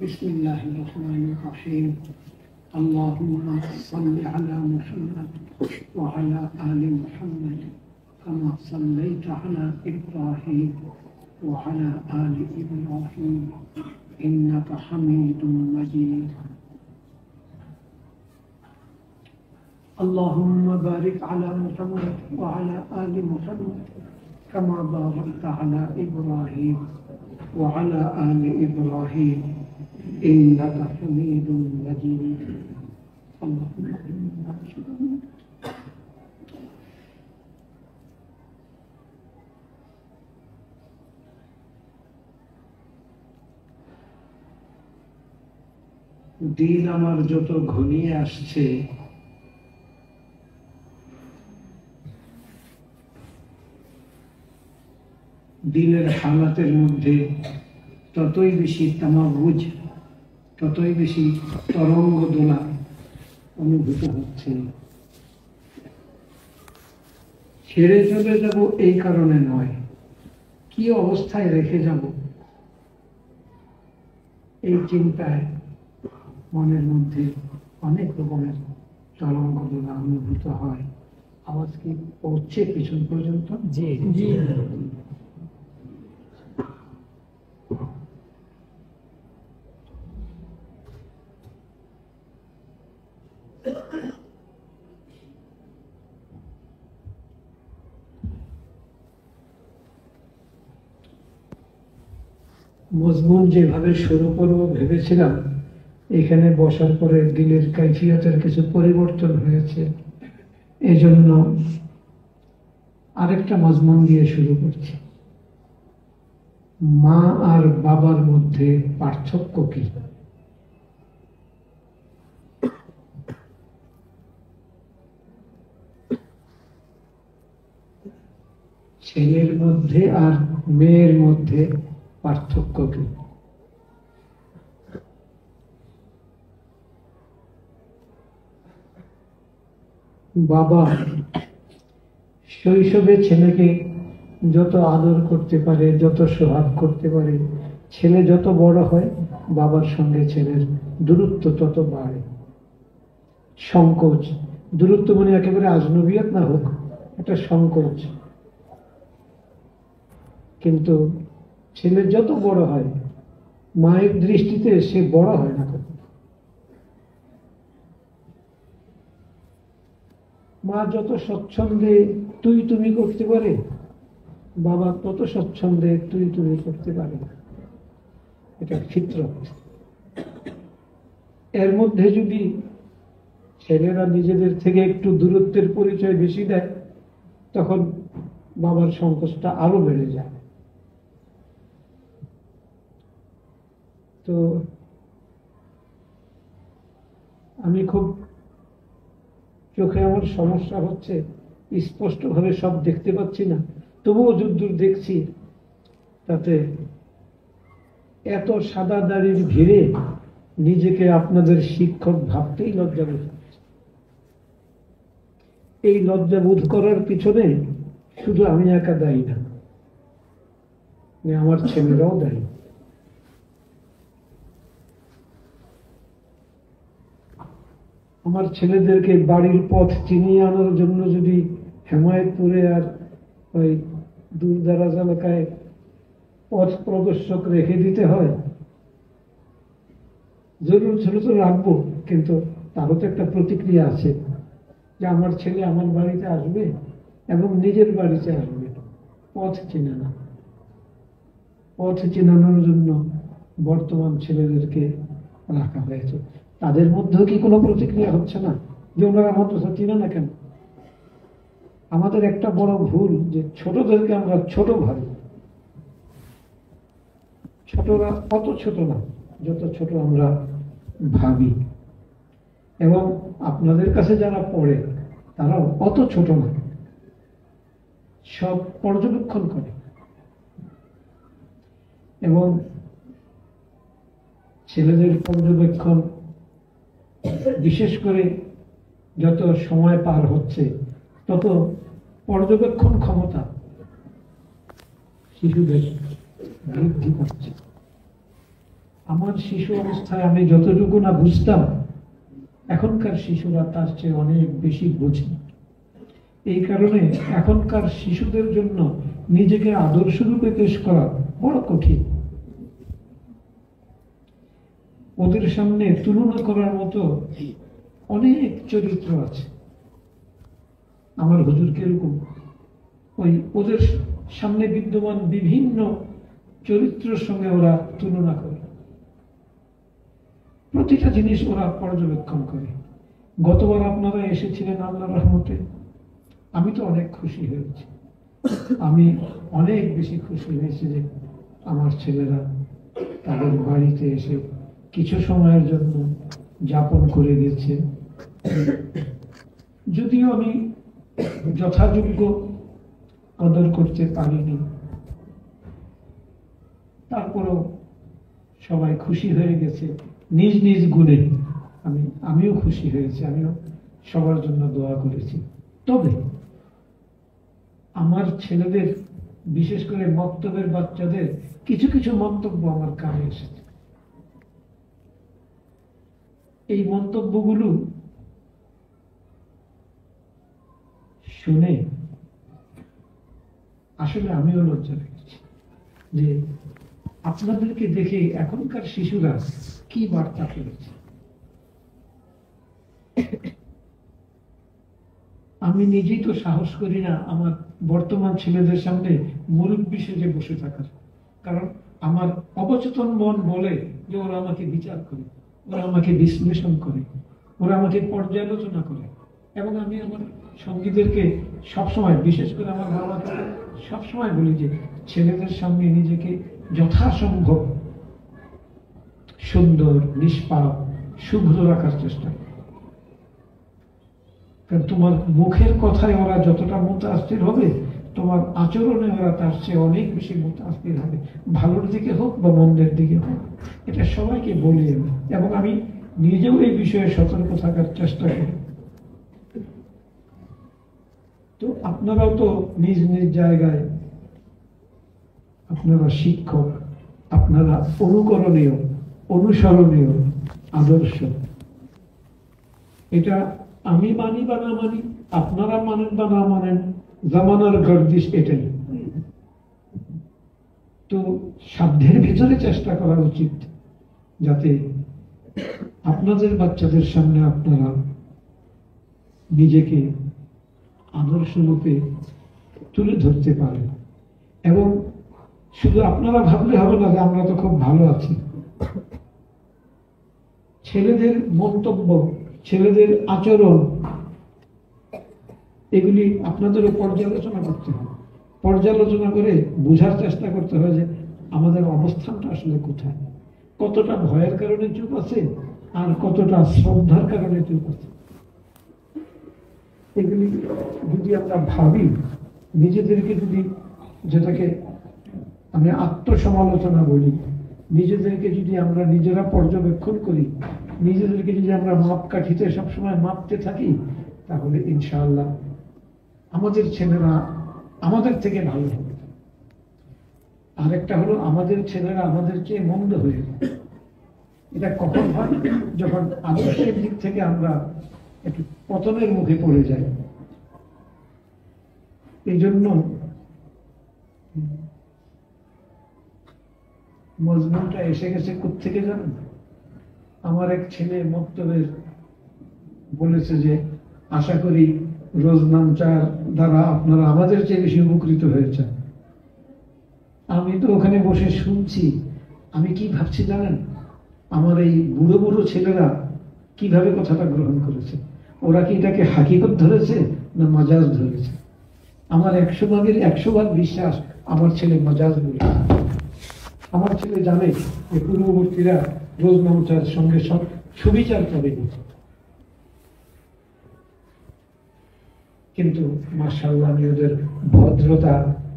بسم الله الرحمن الرحيم اللهم صل على محمد وعلى آل محمد كما صليت على إبراهيم وعلى آل إبراهيم إنك حميد مجيد اللهم بارك على محمد وعلى آل محمد كما باركت على إبراهيم وعلى آل إبراهيم إنك حميد مجيد اللهم দিন আমার যত ঘনিয়ে আসছে দিনের হালাতের মধ্যে ততই বেশি তামাবুজ, ততই বেশি তরঙ্গ দোলা অনুভূত হচ্ছে। ছেড়ে চলে যাব এই কারণে নয়, কি অবস্থায় রেখে যাব এই চিন্তায় মনের মধ্যে অনেক রকমের তরঙ্গ দোলা অনুভূত হয়। আওয়াজ কি পৌঁছছে পিছন পর্যন্ত? জি জি। মজমুন যেভাবে শুরু করবো ভেবেছিলাম, এখানে বসার পরে দিলের কাইফিয়তের কিছু পরিবর্তন হয়েছে, এই জন্য আরেকটা মজমুন দিয়ে শুরু করছি। মা আর বাবার মধ্যে পার্থক্য কি? ছেলের মধ্যে আর মেয়ের মধ্যে পার্থক্য কি? বাবা শৈশবে ছেলেকে যত আদর করতে পারে, যত সোহাগ করতে পারে, ছেলে যত বড় হয় বাবার সঙ্গে ছেলের দূরত্ব তত বাড়ে। সংকোচ, দূরত্ব মানে একেবারে আজনবিয়ত না হোক, একটা সংকোচ। কিন্তু ছেলে যত বড় হয় মায়ের দৃষ্টিতে সে বড় হয় না। মা যত স্বচ্ছন্দে তুই তুমি করতে পারে, বাবা তত স্বচ্ছন্দে তুই তুমি করতে পারে না। এটা ফিতরত। এর মধ্যে যদি ছেলেরা নিজেদের থেকে একটু দূরত্বের পরিচয় বেশি দেয়, তখন বাবার সংকোচটা আরো বেড়ে যায়। তো আমি খুব চোখে আমার সমস্যা হচ্ছে, স্পষ্ট ভাবে সব দেখতে পাচ্ছি না, তবুও যদ্দূর দেখছি তাতে এত সাদা দাড়ির ভিড়ে নিজেকে আপনাদের শিক্ষক ভাবতেই লজ্জা বোধ হচ্ছে। এই লজ্জা বোধ করার পিছনে শুধু আমি একা দায়ী না, আমার ছেলেরাও দায়ী। আমার ছেলেদেরকে বাড়ির পথ চিনিয়ে আনার জন্য যদি হেমায়েতপুরে আর ওই দূরদারাজ এলাকায় পথ প্রদর্শক রেখে দিতে হয়, জরুর ছিল তো রাখবো, কিন্তু তারও তো একটা প্রতিক্রিয়া আছে যে আমার ছেলে আমার বাড়িতে আসবে এবং নিজের বাড়িতে আসবে, পথ চিনে না। পথ চিনানোর জন্য বর্তমান ছেলেদেরকে রাখা হয়েছে। তাদের মধ্যেও কি কোনো প্রতিক্রিয়া হচ্ছে না যে ওনারা মাদ্রাসা চিনে না কেন? আমাদের একটা বড় ভুল যে ছোটদেরকে আমরা ছোট ভাবি। ছোটরা অত ছোট না যত ছোট আমরা ভাবি, এবং আপনাদের কাছে যারা পড়ে তারাও অত ছোট না, সব পর্যবেক্ষণ করে। এবং ছেলেদের পর্যবেক্ষণ বিশেষ করে যত সময় পার হচ্ছে তত পর্যবেক্ষণ ক্ষমতা শিশুদের বৃদ্ধি পাচ্ছে। আমার শিশু অবস্থায় আমি যতটুকু না বুঝতাম, এখনকার শিশুরা তার চেয়ে অনেক বেশি বোঝে। এই কারণে এখনকার শিশুদের জন্য নিজেকে আদর্শ রূপে পেশ করা বড় কঠিন। ওদের সামনে তুলনা করার মতো অনেক চরিত্র আছে। আমার হুজুর কিরকম, ওই ওদের সামনে বিদ্যমান বিভিন্ন চরিত্রের সঙ্গে ওরা তুলনা করে, প্রতিটা জিনিস ওরা পর্যবেক্ষণ করে। গতবার আপনারা এসেছিলেন আল্লাহর রহমতে, আমি তো অনেক খুশি হয়েছি। আমি অনেক বেশি খুশি হয়েছি যে আমার ছেলেরা তাদের বাড়িতে এসে কিছু সময়ের জন্য যাপন করে গেছে। যদিও আমি যথাযোগ্য কদর করতে পারিনি, তারপরেও সবাই খুশি হয়ে গেছে নিজ নিজ গুণে। আমিও খুশি হয়েছি, আমিও সবার জন্য দোয়া করেছি। তবে আমার ছেলেদের, বিশেষ করে মক্তবের বাচ্চাদের কিছু কিছু মন্তব্য আমার কানে এসেছে। এই মন্তব্যগুলো শুনে আসলে আমিও লজ্জা পেয়েছি যে আপনাদেরকে দেখে এখনকার শিশুরা কি বার্তা পেয়েছে। আমি নিজেই তো সাহস করি না আমার বর্তমান ছেলেদের সামনে মুরব্বি সেজে বসে থাকার, কারণ আমার অবচেতন মন বলে যে ওরা আমাকে বিচার করে, ওরা আমাকে বিশ্লেষণ করে, ওরা আমাকে পর্যালোচনা করে। এবং আমি আমার সঙ্গীদেরকে সবসময়, বিশেষ করে আমার বাবাকে সবসময় বলি যে ছেলেদের সামনে নিজেকে যথাসম্ভব সুন্দর, নিষ্পাপ, শুভ্র রাখার চেষ্টা কর। কারণ তোমার মুখের কথায় ওরা যতটা মুতাস্তির হবে, তোমার আচরণে ওরা তার চেয়ে অনেক বেশি মুতাস্তির হবে, ভালোর দিকে হোক বা মন্দের দিকে হোক। এটা সবাইকে বলি আমি, এবং আমি নিজেও এই বিষয়ে সতর্ক থাকার চেষ্টা করি। তো আপনারাও তো নিজ নিজ জায়গায় আপনারা শিক্ষক, আপনারা অনুকরণীয়, অনুসরণীয়, আদর্শ। এটা আমি মানি বা না মানি, আপনারা মানেন বা না মানেন, জামানার গর্দিশ এটাই। তো সাধ্যের ভিতরে চেষ্টা করা উচিত যাতে আপনাদের বাচ্চাদের সামনে আপনারা নিজেকে আদর্শ রূপে তুলে ধরতে পারেন। এবং শুধু আপনারা ভাবলে হবে না যে আমরা তো খুব ভালো আছি। ছেলেদের মন্তব্য, ছেলেদের আচরণ, এগুলি আপনাদেরও পর্যালোচনা করতে হবে। পর্যালোচনা করে বোঝার চেষ্টা করতে হবে যে আমাদের অবস্থানটা আসলে কোথায়, কতটা ভয়ের কারণে চুপ আছে আর কতটা শ্রদ্ধার কারণে চুপ আছে। এগুলি যদি আমরা ভাবি, নিজেদেরকে যদি, যেটাকে আমি আত্মসমালোচনা বলি, নিজেদেরকে যদি আমরা নিজেরা পর্যবেক্ষণ করি, নিজেদেরকে যদি আমরা মাপকাঠিতে সবসময় মাপতে থাকি, তাহলে ইনশাআল্লাহ আমাদের ছেলেরা আমাদের থেকে ভালো হবে। আরেকটা হলো, আমাদের ছেলেরা আমাদের চেয়ে মন্দ হয়ে যায়। এটা কখন হয়? যখন আদর্শের দিক থেকে আমরা একটু পতনের মুখে পড়ে যাই। এই জন্য মজমুনটা এসে গেছে কোত্থেকে জানেন? আমার এক ছেলে মক্তবের বলেছে যে আশা করি রোজনামচার দ্বারা আপনারা আমাদের চেয়ে বেশি উপকৃত হয়েছে। আমি তো ওখানে বসে শুনছি, আমি কি ভাবছি জানেন? আমার এই বুড়ো বুড়ো ছেলেরা কিভাবে কথাটা গ্রহণ করেছে। ওরা কি এটাকে হাকিকত ধরেছে না মাজাজ ধরেছে? আমার 100 ভাগ বিশ্বাস আমার ছেলে মাজাজ বলেছে। আমার ছেলে জানে যে পূর্ববর্তীরা রোজনামচার সঙ্গে সব সুবিচার করেনি, কিন্তু মাশাআল্লাহ আমি ওদের ভদ্রতা,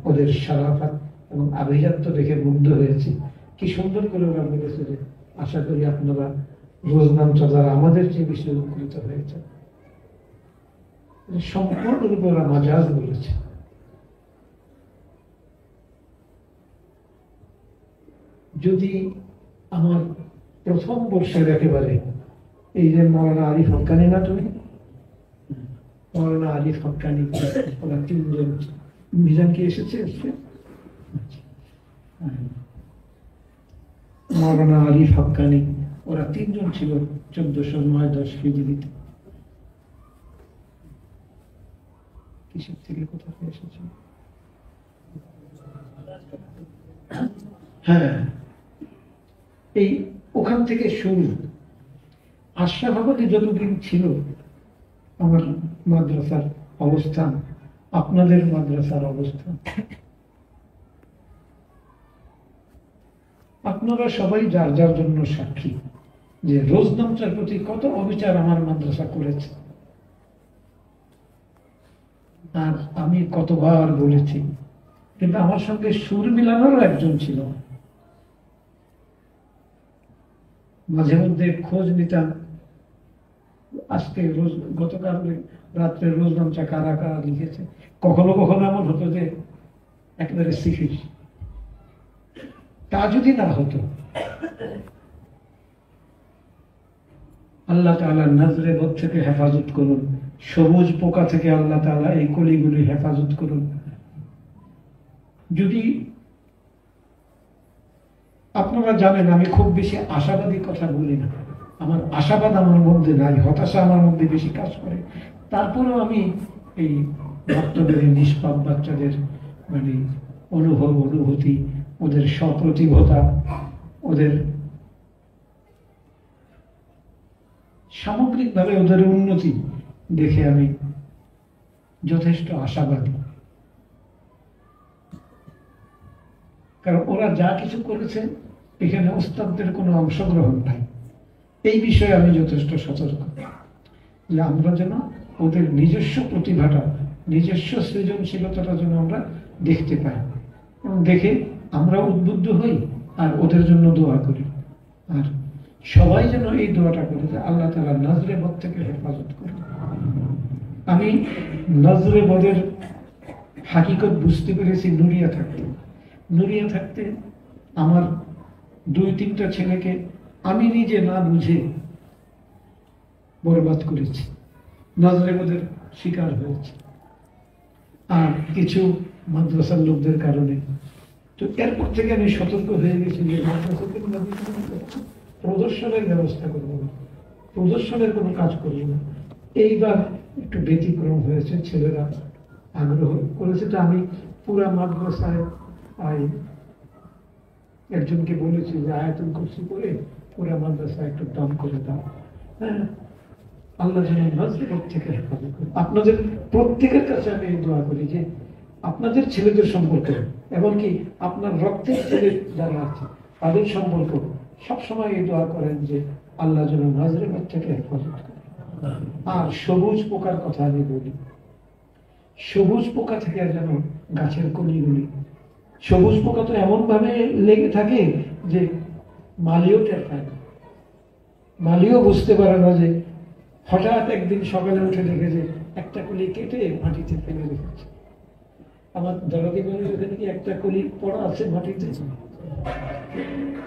ওদের সারাফাত এবং আভিজাত্য দেখে মুগ্ধ হয়েছি। কি সুন্দর করে ওরা বলেছে যে আশা করি আপনারা রোজনামচা দ্বারা আমাদের চেয়ে বেশি উপকৃত হয়েছে। সম্পূর্ণরূপে ওরা মাজাজ বলেছে। যদি আমার প্রথম বর্ষের একেবারে এই যে মৌলানা আরিফ হক্কানি, না তুমি মৌলানা আরিফ হক্কানি, ওরা তিনজন, মিজান কি এসেছে? মৌলানা আরিফ হক্কানি, ওরা তিনজন ছিল 1409-10 হিজরিতে। কিসের থেকে কোথা থেকে এসেছে? হ্যাঁ, এই ওখান থেকে শুরু। আশরাফাবাদে যতদিন ছিল আমার মাদ্রাসার অবস্থান, আপনাদের মাদ্রাসার অবস্থান, আপনারা সবাই যার যার জন্য সাক্ষী যে রোজনামচার প্রতি কত অবিচার আমার মাদ্রাসা করেছে। আর আমি কতবার বলেছি, কিন্তু আমার সঙ্গে সুর মিলানোরও একজন ছিল। মাঝে মধ্যে খোঁজ নিতাম, আজকে গতকাল রাত্রে রোজনামচা কারা কারা লিখেছে। কখনো কখনো এমন হতো যে একেবারে সিফিস। তা যদি না হতো, আল্লাহ তাআলা নজরে বদ থেকে হেফাজত করুন, সবুজ পোকা থেকে আল্লাহ তাআলা এই কলিগুলি হেফাজত করুন। যদি আপনারা জানেন আমি খুব বেশি আশাবাদী কথা বলি না, আমার আশাবাদ আমার মধ্যে নাই, হতাশা আমার মধ্যে বেশি কাজ করে। তারপরেও আমি এই ভক্তদের নিষ্পাপ বাচ্চাদের মানে অনুভূতি, ওদের সপ্রতিভতা, ওদের সামগ্রিকভাবে ওদের উন্নতি দেখে আমি যথেষ্ট আশাবাদী। কারণ ওরা যা কিছু করেছে এখানে ওস্তাদদের কোনো অংশগ্রহণ নাই। এই বিষয়ে আমি যথেষ্ট সতর্ক যে আমরা যেন ওদের নিজস্ব প্রতিভাটা, নিজস্ব সৃজনশীলতাটা যেন আমরা দেখতে পাই, এবং দেখে আমরা উদ্বুদ্ধ হই আর ওদের জন্য দোয়া করি। আর সবাই যেন এই দোয়াটা করে যে আল্লাহ তাআলা নজরে বদ থেকে হেফাজত করে। আমি নজরে বদের হাকিকত বুঝতে পেরেছি নুরিয়া থাকতে আমার 2-3টা ছেলেকে আমি নিজে না বুঝে বরবাদ করেছি, নজরে বদের শিকার হয়েছে, আর কিছু মাদ্রাসার লোকদের কারণে। তো এরপর থেকে আমি সতর্ক হয়ে গেছি যে মাদ্রাসাকে প্রদর্শনের ব্যবস্থা করবো না, প্রদর্শনের কোনো কাজ করবো না। এইবার একটু ব্যতিক্রম হয়েছে, ছেলেরা আগ্রহ করেছে। তো আমি পুরা মাদ্রাসায় একজনকে বলেছি যে আয়াতুল কুরসি পড়ে পুরা মাদ্রাসা একটু দান করে দাও। হ্যাঁ, আল্লাহ যেন নজর থেকে হেফাজত করে। আপনাদের প্রত্যেকের কাছে আমি দোয়া করি যে আপনাদের ছেলেদের সম্পর্ক, এমনকি আপনার রক্তের ছেলে যারা আছে তাদের সম্পর্ক সবসময় এই দোয়া করেন যে আল্লাহ যেন নজরে থেকে হেফাজত করে। আর সবুজ পোকার কথা আমি বলি, সবুজ পোকা থেকে যেন গাছের কলিগুলি, সবুজ পোকা তো এমন ভাবে লেগে থাকে যে মালিও টের পায় না, মালিও বুঝতে পারে না যে হঠাৎ একদিন সকালে উঠে দেখে যে একটা কলি কেটে মাটিতে ফেলে রেখেছে। আমার দরদি বাড়ির ওখানে কি একটা কলি পড়া আছে মাটিতে।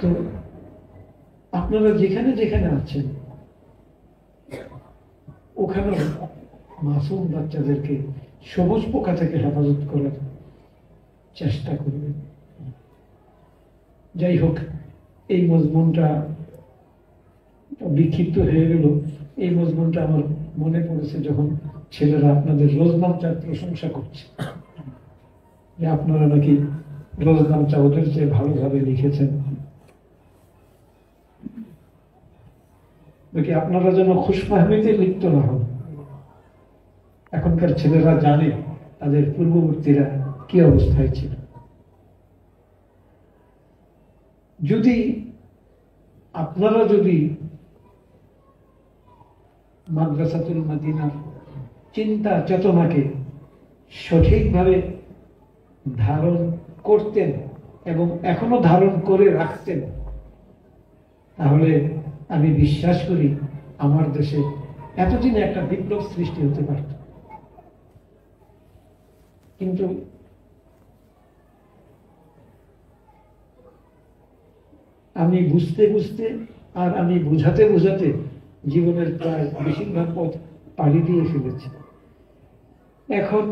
তো আপনারা যেখানে যেখানে আছেন ওখানে মাসুম বাচ্চাদেরকে সবুজ পোকা থেকে হেফাজত করার চেষ্টা করবেন। যাই হোক, এই মজমুনটা বিক্ষিপ্ত হয়ে গেল। এই মজমুনটা আমার মনে পড়েছে যখন ছেলেরা আপনাদের রোজনামচার প্রশংসা করছে, যে আপনারা নাকি রোজনামচা ওদের চেয়ে ভালোভাবে লিখেছেন। নাকি আপনারা যেন খুশফাহমিতে লিপ্ত না হন। এখনকার ছেলেরা জানে তাদের পূর্ববর্তীরা কি অবস্থায় ছিল। যদি আপনারা যদি মাদ্রাসাতুল মদিনার চিন্তা চেতনাকে সঠিকভাবে ধারণ করতেন এবং এখনো ধারণ করে রাখতেন, তাহলে আমি বিশ্বাস করি আমার দেশে এতদিনে একটা বিপ্লব সৃষ্টি হতে পারত। কিন্তু আমি বুঝতে বুঝতে আর আমি বুঝাতে বুঝাতে জীবনের প্রায় বেশিরভাগ পথ পাড়ি দিয়ে ফেলেছি। এখন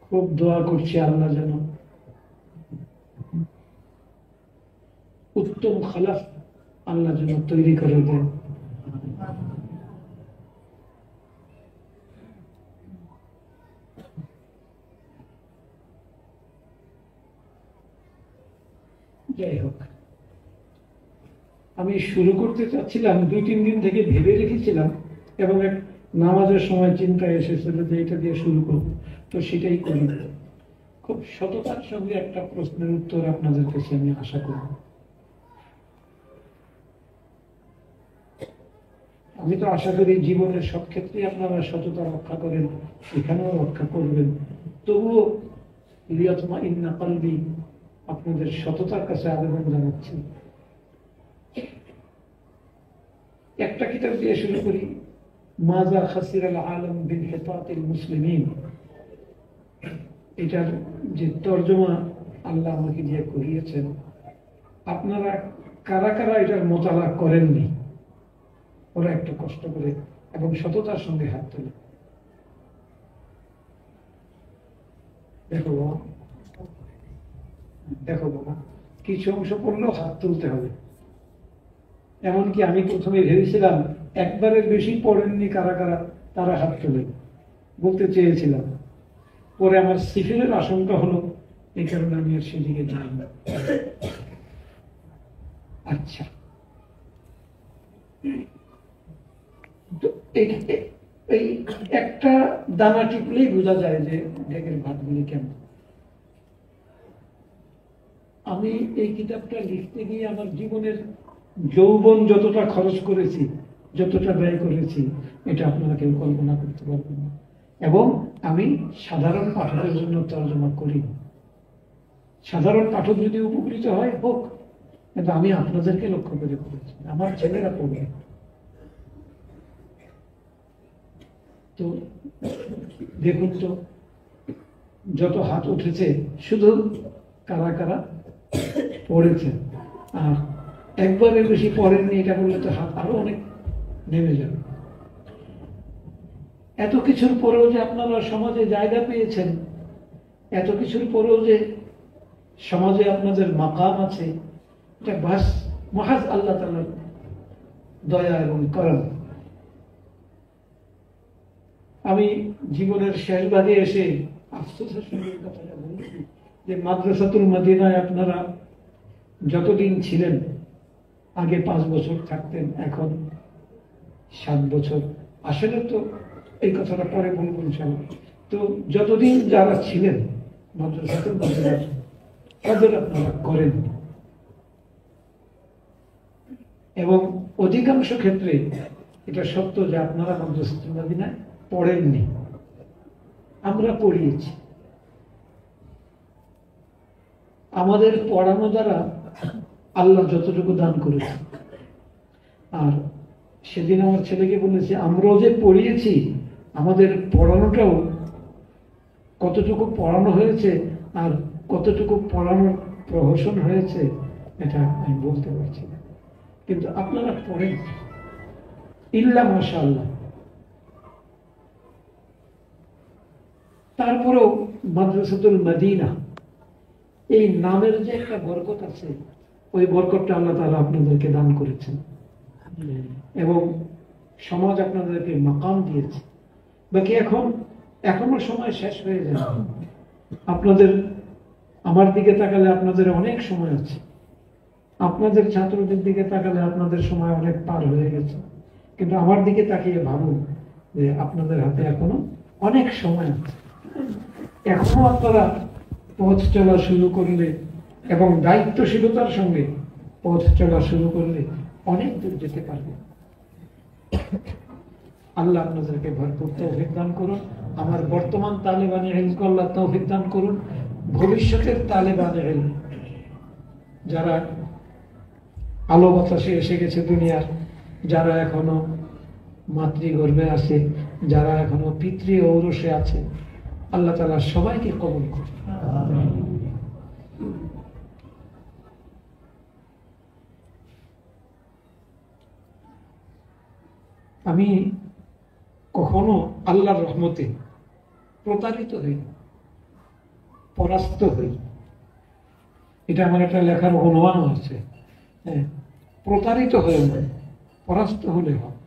খুব দোয়া করছি আল্লাহ যেন উত্তম খালাফ আল্লাহ যেন তৈরি করে দেন। যাই হোক, আমি শুরু করতে চাচ্ছিলাম, 2-3 দিন থেকে ভেবে রেখেছিলাম এবং এক নামাজের সময় চিন্তা এসেছিল যে এটা দিয়ে শুরু করব, তো সেটাই করি। খুব সততার সঙ্গে একটা প্রশ্নের উত্তর আপনাদের কাছে আমি আশা করব। আমি তো আশা করি জীবনের সব ক্ষেত্রে আপনারা সততা রক্ষা করেন, এখানেও রক্ষা করবেন। তবুও লিয়াতমা ইন্না কলবি আপনাদের সততার কাছে আবেদন জানাচ্ছি। একটা কিতাব দিয়ে শুরু করি, মাজা খাসিরাল আলম বিনহিতাতিল মুসলিমিন। এটার যে তর্জমা আল্লাহ আমাকে দিয়ে করিয়েছেন, আপনারা কারা কারা এটার মোতালা করেননি, ওরা একটু কষ্ট করে এবং সততার সঙ্গে হাত তোলে। দেখো বাবা, দেখো বাবা, কিছু অংশ পড়লেও হাত তুলতে হবে। এমনকি আমি প্রথমে ভেবেছিলাম একবারের বেশি পড়েননি কারা কারা, তারা হাত তুলে বলতে চেয়েছিলাম। পরে আমার সিফিলের আশঙ্কা হলো, এই কারণে আমি আর সেদিকে যাই না। আচ্ছা, এই একটা দানা টিপলেই বোঝা যায় যে ডেকের ভাতগুলি কেমন। আমি এই কিতাবটা লিখতে গিয়ে আমার জীবনের যৌবন যতটা খরচ করেছি, যতটা ব্যয় করেছি, এটা আপনারা কেউ কল্পনা করতে পারবেন না। এবং আমি সাধারণ পাঠকের জন্য তর্জমা করি। সাধারণ পাঠক যদি উপকৃত হয় হোক, কিন্তু আমি আপনাদেরকে লক্ষ্য করে করেছি, আমার ছেলেরা পড়বে। তো দেখুন তো, যত হাত উঠেছে শুধু কারা কারা পড়েছে, আর একবারের বেশি পড়েননি এটা বললে তো হাত আরো অনেক নেমে যাবে। এত কিছুর পরেও যে আপনারা সমাজে জায়গা পেয়েছেন, এত কিছুর পরেও যে সমাজে আপনাদের মাকাম আছে, এটা বাস মহাজ আল্লাহ তাআলার দয়া এবং করম। আমি জীবনের শেষ ভাগে এসে আফসোসের সঙ্গে কথাটা বলছি যে মাদ্রাসাতুল মদিনায় আপনারা যতদিন ছিলেন, আগে 5 বছর থাকতেন, এখন 7 বছর। আসলে তো এই কথাটা পরে বলবো ইনশাআল্লাহ। তো যতদিন যারা ছিলেন মাদ্রাসাতুল মদিনায়, তাদের আপনারা করেন, এবং অধিকাংশ ক্ষেত্রে এটা সত্য যে আপনারা মাদ্রাসাতুল মদিনায় পড়েননি, আমরা পড়িয়েছি। আমাদের পড়ানো দ্বারা আল্লাহ যতটুকু দান করেছে। আর সেদিন আমার ছেলেকে বলেছি, আমরাও যে পড়িয়েছি, আমাদের পড়ানোটাও কতটুকু পড়ানো হয়েছে আর কতটুকু পড়ানোর প্রহসন হয়েছে এটা আমি বলতে পারছি না, কিন্তু আপনারা পড়েন ইল্লা মাশাআল্লাহ। তারপরেও মাদ্রাসাতুল মদিনা এই নামের যে একটা বরকত আছে, ওই বরকতটা আল্লাহ তাআলা আপনাদেরকে দান করেছেন এবং সমাজ আপনাদেরকে মাকাম দিয়েছে। বাকি এখনো সময় শেষ হয়ে যায়। আপনাদের, আমার দিকে তাকালে আপনাদের অনেক সময় আছে, আপনাদের ছাত্রদের দিকে তাকালে আপনাদের সময় অনেক পার হয়ে গেছে, কিন্তু আমার দিকে তাকিয়ে ভাবুন যে আপনাদের হাতে এখনো অনেক সময় আছে। এখনো আপনারা পথ চলা শুরু করলে এবং দায়িত্বশীলতার সঙ্গে পথ চলা শুরু করলে অনেক দূর যেতে পারবে। আল্লাহ আপনাদেরকে ভরপুর তৌফিক দান করুন। আমার বর্তমান তালেবানে ইলমকে আল্লাহ তৌফিক দান করুন। ভবিষ্যতের তালেবানে ইলম, যারা আলো বাতাসে এসে গেছে দুনিয়ার, যারা এখনো মাতৃগর্ভে আছে, যারা এখনো পিতৃ ঔরসে আছে, আল্লাহ তাআলা সবাইকে কবুল করুন। আমি কখনো আল্লাহর রহমতে প্রতারিত হই, পরাস্ত হই। এটা আমার একটা লেখার অনুমানও আছে। হ্যাঁ, প্রতারিত হয়ে নয়, পরাস্ত হলে হয়।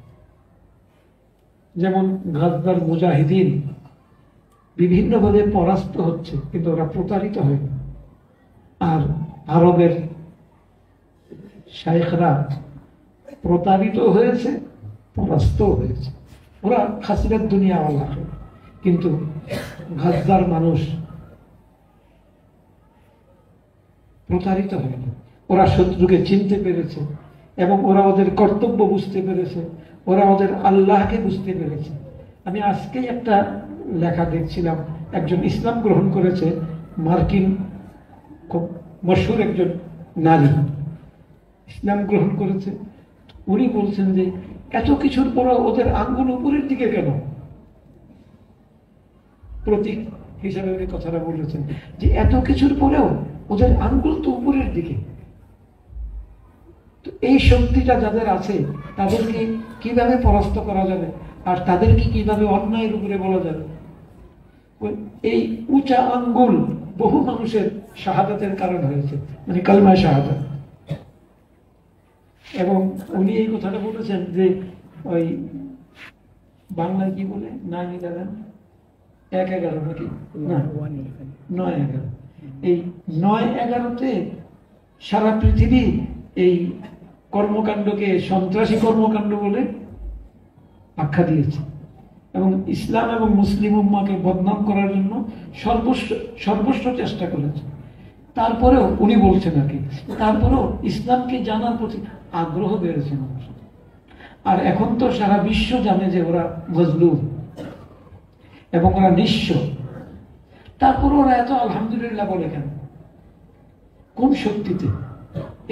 যেমন গাজদার মুজাহিদিন বিভিন্নভাবে পরাস্ত হচ্ছে, কিন্তু ওরা প্রতারিত হয়নি। আর আরবের শাইখরা প্রতারিত হয়েছে, পরাস্ত হয়েছে। ওরা খাসিরাত দুনিয়াওয়ালা, কিন্তু গাজদার মানুষ প্রতারিত হয়নি। ওরা শত্রুকে চিনতে পেরেছে এবং ওরা ওদের কর্তব্য বুঝতে পেরেছে, ওরা ওদের আল্লাহকে বুঝতে পেরেছে। আমি আজকেই একটা লেখা দেখছিলাম, একজন ইসলাম গ্রহণ করেছে, মার্কিন খুব মশহুর একজন নারী ইসলাম গ্রহণ করেছে। উনি বলছেন যে এত কিছুর পরও ওদের আঙ্গুল উপরের দিকে কেন? প্রতীক হিসাবে উনি কথাটা বলেছেন যে এত কিছুর পরেও ওদের আঙ্গুল তো উপরের দিকে। তো এই শক্তিটা যাদের আছে তাদেরকে কিভাবে পরাস্ত করা যাবে, আর তাদেরকে কিভাবে অন্যায়ের উপরে বলা যাবে? এই উঁচা আঙ্গুল বহু মানুষের শাহাদাতের কারণ হয়েছে, মানে কালমায়ে শাহাদাত। এবং উনি এই কথাটা বলেছেন যে ওই বাংলায় কি বলে 9/11 1/11 নাকি না 9/11, এই 9/11-তে সারা পৃথিবী এই কর্মকাণ্ডকে সন্ত্রাসী কর্মকাণ্ড বলে আখ্যা দিয়েছে এবং ইসলাম এবং মুসলিম উম্মাকে বদনাম করার জন্য সর্বস্ব চেষ্টা করেছে। তারপরেও উনি বলছেন আর কি, তারপরেও ইসলামকে জানার প্রতি আগ্রহ বেড়েছে মানুষ। আর এখন তো সারা বিশ্ব জানে যে ওরা মজলুম এবং ওরা নিঃস্ব। তারপরে ওরা এত আলহামদুলিল্লাহ বলে কেন? কোন শক্তিতে?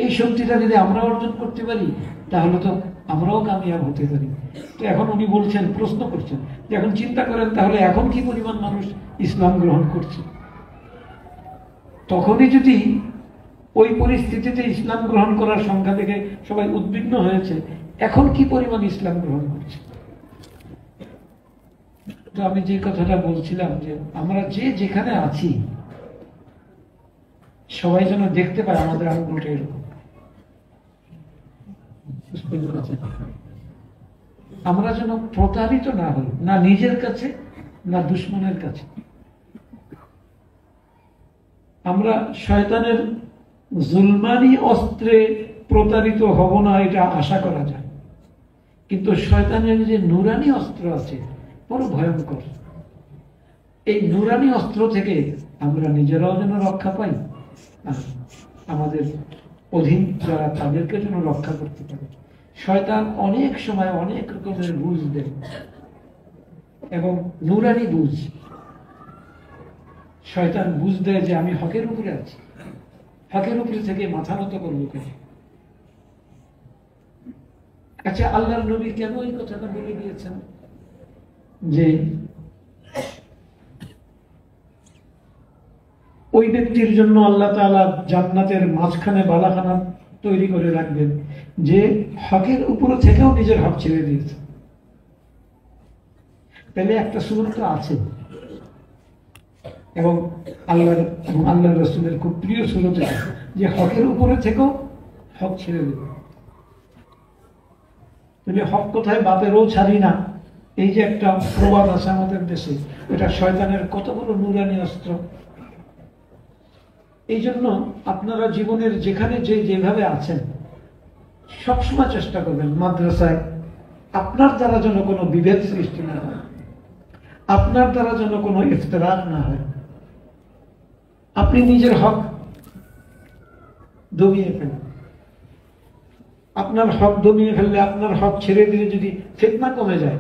এই শক্তিটা যদি আমরা অর্জন করতে পারি তাহলে তো আমরাও কামিয়াব হতে পারি। তো এখন উনি বলছেন, প্রশ্ন করছেন যে এখন চিন্তা করেন তাহলে এখন কি পরিমাণ মানুষ ইসলাম গ্রহণ করছে। তখনই যদি ওই পরিস্থিতিতে ইসলাম গ্রহণ করার সংখ্যা থেকে সবাই উদ্বিগ্ন হয়েছে, এখন কি পরিমাণ ইসলাম গ্রহণ করছে। তো আমি যে কথাটা বলছিলাম যে আমরা যে যেখানে আছি সবাই যেন দেখতে পায় আমাদের আঙ্গুলটা এরকম। আমরা যেন প্রতারিত না হই, না নিজের কাছে না দুশ্মনের কাছে। আমরা শয়তানের জুলমানি অস্ত্রে প্রতারিত হব না এটা আশা করা যায়, কিন্তু শয়তানের যে নুরানি অস্ত্র আছে বড় ভয়ঙ্কর। এই নুরানি অস্ত্র থেকে আমরা নিজেরাও যেন রক্ষা পাই, আর আমাদের অধীন যারা তাদেরকে যেন রক্ষা করতে পারে। শয়তান অনেক সময় অনেক রকমের বুঝ দেয় এবং নুরানি বুঝ। শয়তান বুঝ দেয় যে আমি হকের উপরে আছি, হকের উপরে থেকে মাথা নত করবো কেন? আচ্ছা, আল্লাহর নবী কেন এই কথাটা বলে দিয়েছেন যে ওই ব্যক্তির জন্য আল্লাহ তাআলা জান্নাতের মাঝখানে বালাখানা তৈরি করে রাখবেন যে হকের উপর থেকেও নিজের হক ছেড়ে দিয়েছে। তাহলে একটা সুরত তো আছে, এবং আল্লাহ রাসূলের খুব প্রিয় সুরত যে হকের উপরে থেকেও হক ছেড়ে দেবে। তাহলে হক কোথায়? বাপেরও ছাড়ি না, এই যে একটা প্রবাদ আছে আমাদের দেশে, এটা শয়তানের কত বড় নুরানি অস্ত্র। এই জন্য আপনারা জীবনের যেখানে যেভাবে আছেন সবসময় চেষ্টা করবেন মাদ্রাসায় আপনার দ্বারা যেন কোনো বিভেদ সৃষ্টি না হয়, আপনার দ্বারা যেন কোনো ইফতিরাক না হয়। আপনি নিজের হক দমিয়ে ফেলেন, আপনার হক দমিয়ে ফেললে, আপনার হক ছেড়ে দিলে যদি ফিতনা কমে যায়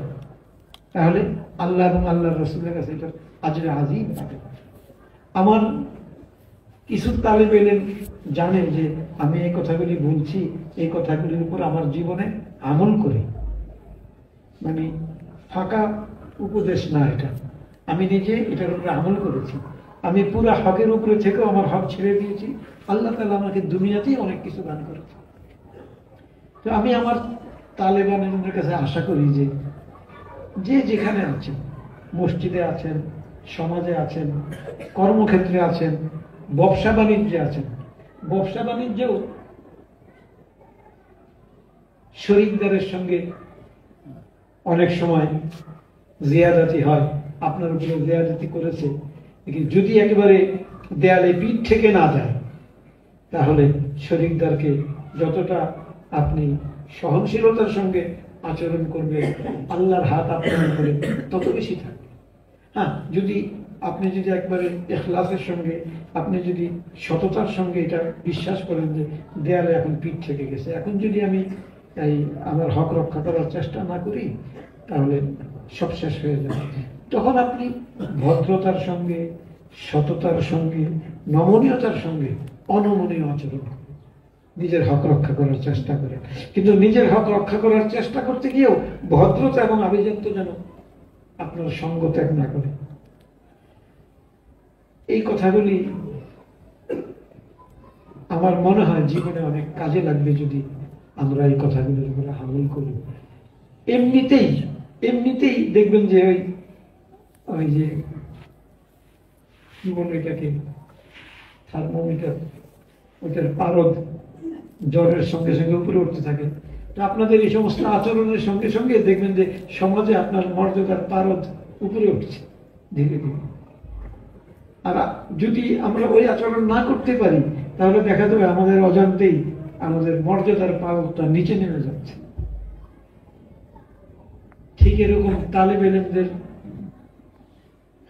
তাহলে আল্লাহ এবং আল্লাহর রাসূলের কাছে এটা আজরে আজিম থাকে। আমার কিছু তালেব ইলম জানে যে আমি এই কথাগুলি বলছি, এই কথাগুলির উপর আমার জীবনে আমল করি, মানে ফাঁকা উপদেশ না, এটা আমি নিজে এটার উপরে আমল করেছি। আমি পুরো হকের উপরে থেকেও আমার হক ছেড়ে দিয়েছি। আল্লাহ তাআলা আমাকে দুনিয়াতেই অনেক কিছু দান করেছে। তো আমি আমার তালেবানের কাছে আশা করি যে যে যেখানে আছেন, মসজিদে আছেন, সমাজে আছেন, কর্মক্ষেত্রে আছেন, ব্যবসা বাণিজ্যে আছেন, ব্যবসা বাণিজ্যেও শরীকদারের সঙ্গে অনেক সময় জিয়াদাতি হয়, আপনার উপরে জিয়াদাতি করেছে, যদি একেবারে দেয়ালে পিঠ থেকে না যায় তাহলে শরীকদারকে যতটা আপনি সহনশীলতার সঙ্গে আচরণ করবে, আল্লাহর হাত আপনার উপরে তত বেশি থাকবে। হ্যাঁ, যদি আপনি যদি একবারে ইখলাসের সঙ্গে, আপনি যদি সততার সঙ্গে এটা বিশ্বাস করেন যে দেয়ালে এখন পিঠ থেকে গেছে, এখন যদি আমি এই আমার হক রক্ষা করার চেষ্টা না করি তাহলে সব শেষ হয়ে যাবে, তখন আপনি ভদ্রতার সঙ্গে, সততার সঙ্গে, নমনীয়তার সঙ্গে অনমনীয় আচরণ করেন, নিজের হক রক্ষা করার চেষ্টা করেন। কিন্তু নিজের হক রক্ষা করার চেষ্টা করতে গিয়েও ভদ্রতা এবং আভিজাত্য যেন আপনার সঙ্গ ত্যাগ না করে। এই কথাগুলি আমার মনে হয় জীবনে অনেক কাজে লাগবে যদি আমরা এই কথাগুলোর উপরে আমল করি। এমনিতেই দেখবেন যে ওই যে কি বলবো এটাকে, থার্মোমিটার, ওইটার পারদ জ্বরের সঙ্গে সঙ্গে উপরে উঠতে থাকে। তো আপনাদের এই সমস্ত আচরণের সঙ্গে সঙ্গে দেখবেন যে সমাজে আপনার মর্যাদার পারদ উপরে উঠছে ধীরে ধীরে। আর যদি আমরা ওই আচরণ না করতে পারি তাহলে দেখা যাবে আমাদের অজান্তেই আমাদের মর্যাদার পারদটা নিচে নেমে যাচ্ছে। ঠিক এরকম তালেবে ইলমদের